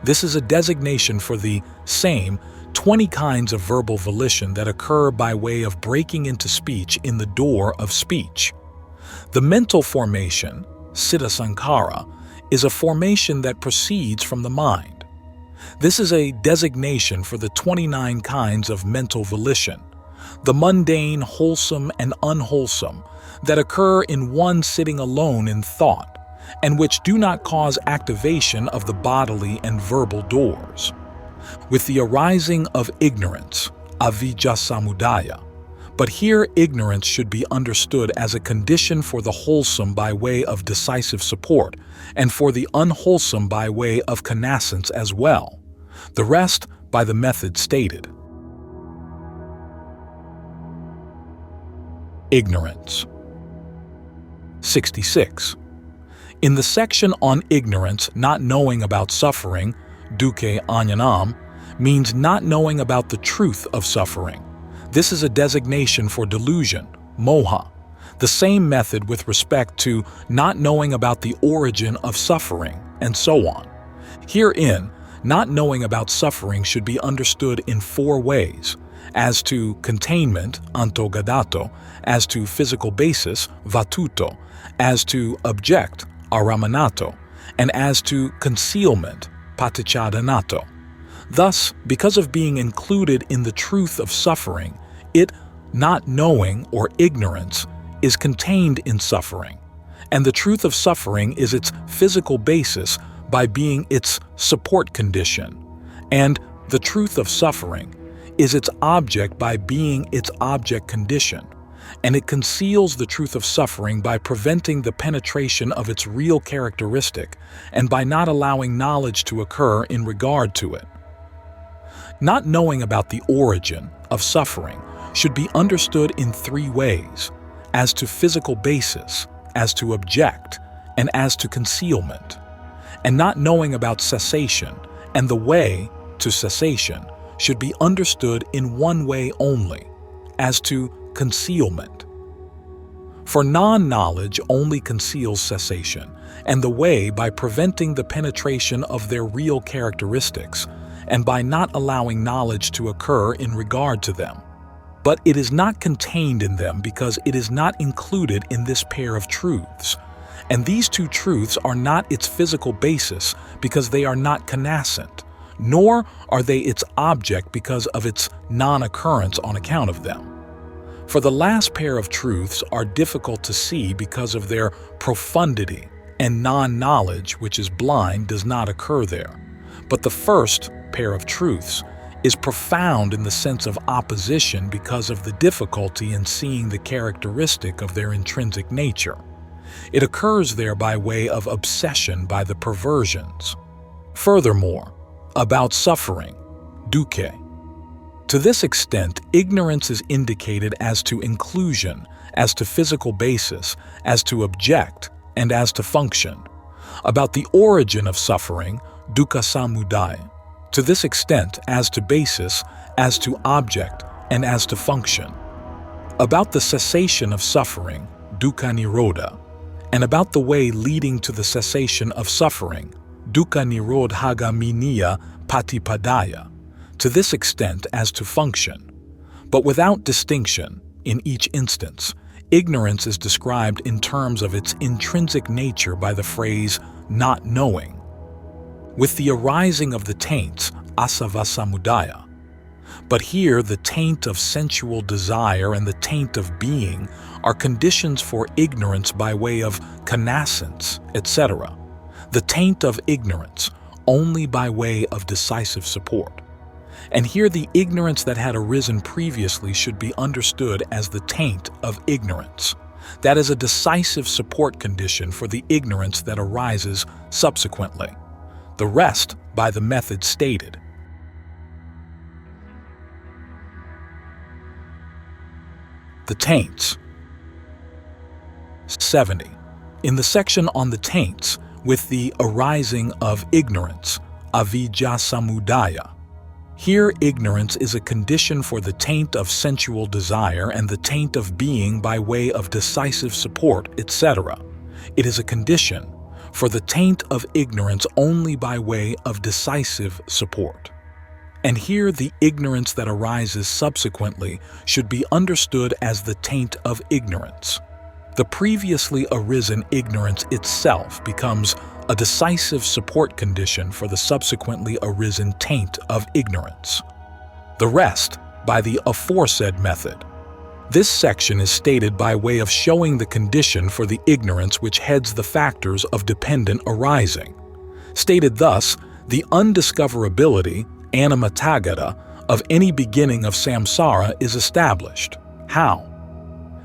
This is a designation for the same 20 kinds of verbal volition that occur by way of breaking into speech in the door of speech. The mental formation, siddhasankhara, is a formation that proceeds from the mind. This is a designation for the 29 kinds of mental volition, the mundane, wholesome, and unwholesome, that occur in one sitting alone in thought, and which do not cause activation of the bodily and verbal doors. With the arising of ignorance, avijja samudaya. But here ignorance should be understood as a condition for the wholesome by way of decisive support, and for the unwholesome by way of connascence as well. The rest by the method stated. Ignorance. 66. In the section on ignorance, not knowing about suffering, dukkha ajnanam, means not knowing about the truth of suffering. This is a designation for delusion, moha, the same method with respect to not knowing about the origin of suffering, and so on. Herein, not knowing about suffering should be understood in 4 ways, as to containment, antogadato, as to physical basis, vatuto, as to object, aramanato, and as to concealment, paticadanato. Thus, because of being included in the truth of suffering, it, not knowing or ignorance, is contained in suffering, and the truth of suffering is its physical basis by being its support condition, and the truth of suffering is its object by being its object condition, and it conceals the truth of suffering by preventing the penetration of its real characteristic and by not allowing knowledge to occur in regard to it. Not knowing about the origin of suffering should be understood in three ways: as to physical basis, as to object, and as to concealment. And not knowing about cessation and the way to cessation should be understood in one way only, as to concealment. For non-knowledge only conceals cessation and the way by preventing the penetration of their real characteristics and by not allowing knowledge to occur in regard to them. But it is not contained in them because it is not included in this pair of truths. And these two truths are not its physical basis because they are not connascent, nor are they its object because of its non-occurrence on account of them. For the last pair of truths are difficult to see because of their profundity, and non-knowledge, which is blind, does not occur there. But the first pair of truths is profound in the sense of opposition because of the difficulty in seeing the characteristic of their intrinsic nature. It occurs there by way of obsession by the perversions. Furthermore, about suffering, dukkha. To this extent, ignorance is indicated as to inclusion, as to physical basis, as to object, and as to function. About the origin of suffering, dukkha samudaya. To this extent, as to basis, as to object, and as to function. About the cessation of suffering, dukkha nirodha. And about the way leading to the cessation of suffering, dukkha nirodhagaminiya patipadaya. To this extent as to function. But without distinction, in each instance, ignorance is described in terms of its intrinsic nature by the phrase not knowing. With the arising of the taints, asava samudaya. But here the taint of sensual desire and the taint of being are conditions for ignorance by way of connascence, etc. The taint of ignorance only by way of decisive support. And here the ignorance that had arisen previously should be understood as the taint of ignorance. That is a decisive support condition for the ignorance that arises subsequently. The rest by the method stated. The taints. 70. In the section on the taints, with the arising of ignorance, avijja samudaya. Here ignorance is a condition for the taint of sensual desire and the taint of being by way of decisive support, etc. It is a condition for the taint of ignorance only by way of decisive support. And here the ignorance that arises subsequently should be understood as the taint of ignorance. The previously arisen ignorance itself becomes a decisive support condition for the subsequently arisen taint of ignorance. The rest by the aforesaid method. This section is stated by way of showing the condition for the ignorance which heads the factors of dependent arising. Stated thus, the undiscoverability, animatagata, of any beginning of samsara is established. How?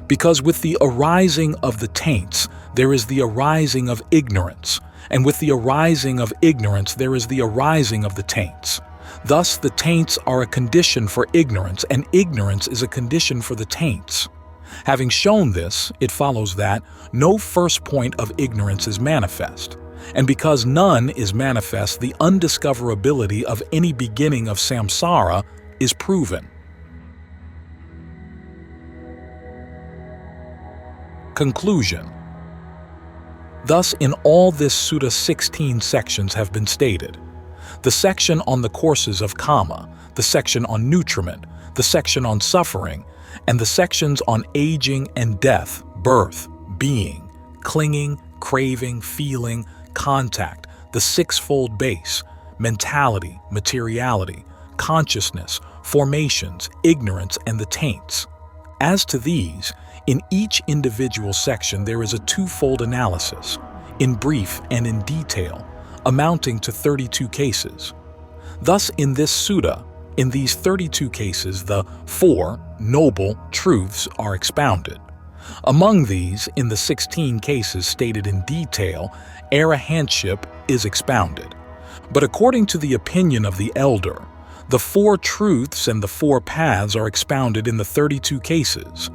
Because with the arising of the taints, there is the arising of ignorance, and with the arising of ignorance, there is the arising of the taints. Thus, the taints are a condition for ignorance, and ignorance is a condition for the taints. Having shown this, it follows that no first point of ignorance is manifest, and because none is manifest, the undiscoverability of any beginning of samsara is proven. Conclusion. Thus, in all this Sutta 16 sections have been stated. The section on the courses of Kama, the section on nutriment, the section on suffering, and the sections on aging and death, birth, being, clinging, craving, feeling, contact, the sixfold base, mentality, materiality, consciousness, formations, ignorance, and the taints. As to these, in each individual section there is a twofold analysis, in brief and in detail, amounting to 32 cases. Thus, in this sutta, in these 32 cases, the 4 noble truths are expounded. Among these, in the 16 cases stated in detail, arahantship is expounded. But according to the opinion of the elder, the 4 truths and the 4 paths are expounded in the 32 cases.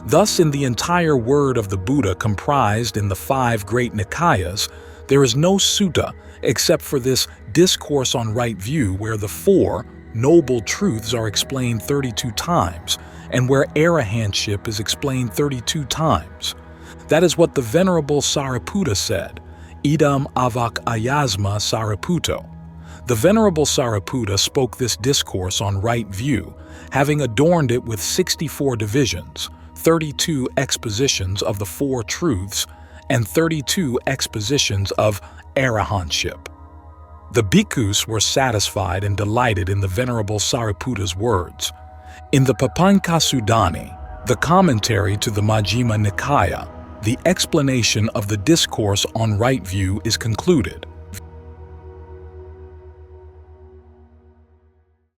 Thus, in the entire word of the Buddha comprised in the 5 great Nikayas, there is no sutta except for this Discourse on Right View, where the 4 noble truths are explained 32 times, and where arahantship is explained 32 times. That is what the Venerable Sariputta said, idam avak ayasma Sariputto. The Venerable Sariputta spoke this discourse on right view, having adorned it with 64 divisions, 32 expositions of the 4 truths, and 32 expositions of arahantship. The bhikkhus were satisfied and delighted in the Venerable Sariputta's words. In the Papanchasudani, the commentary to the Majjhima Nikaya, the explanation of the Discourse on Right View is concluded.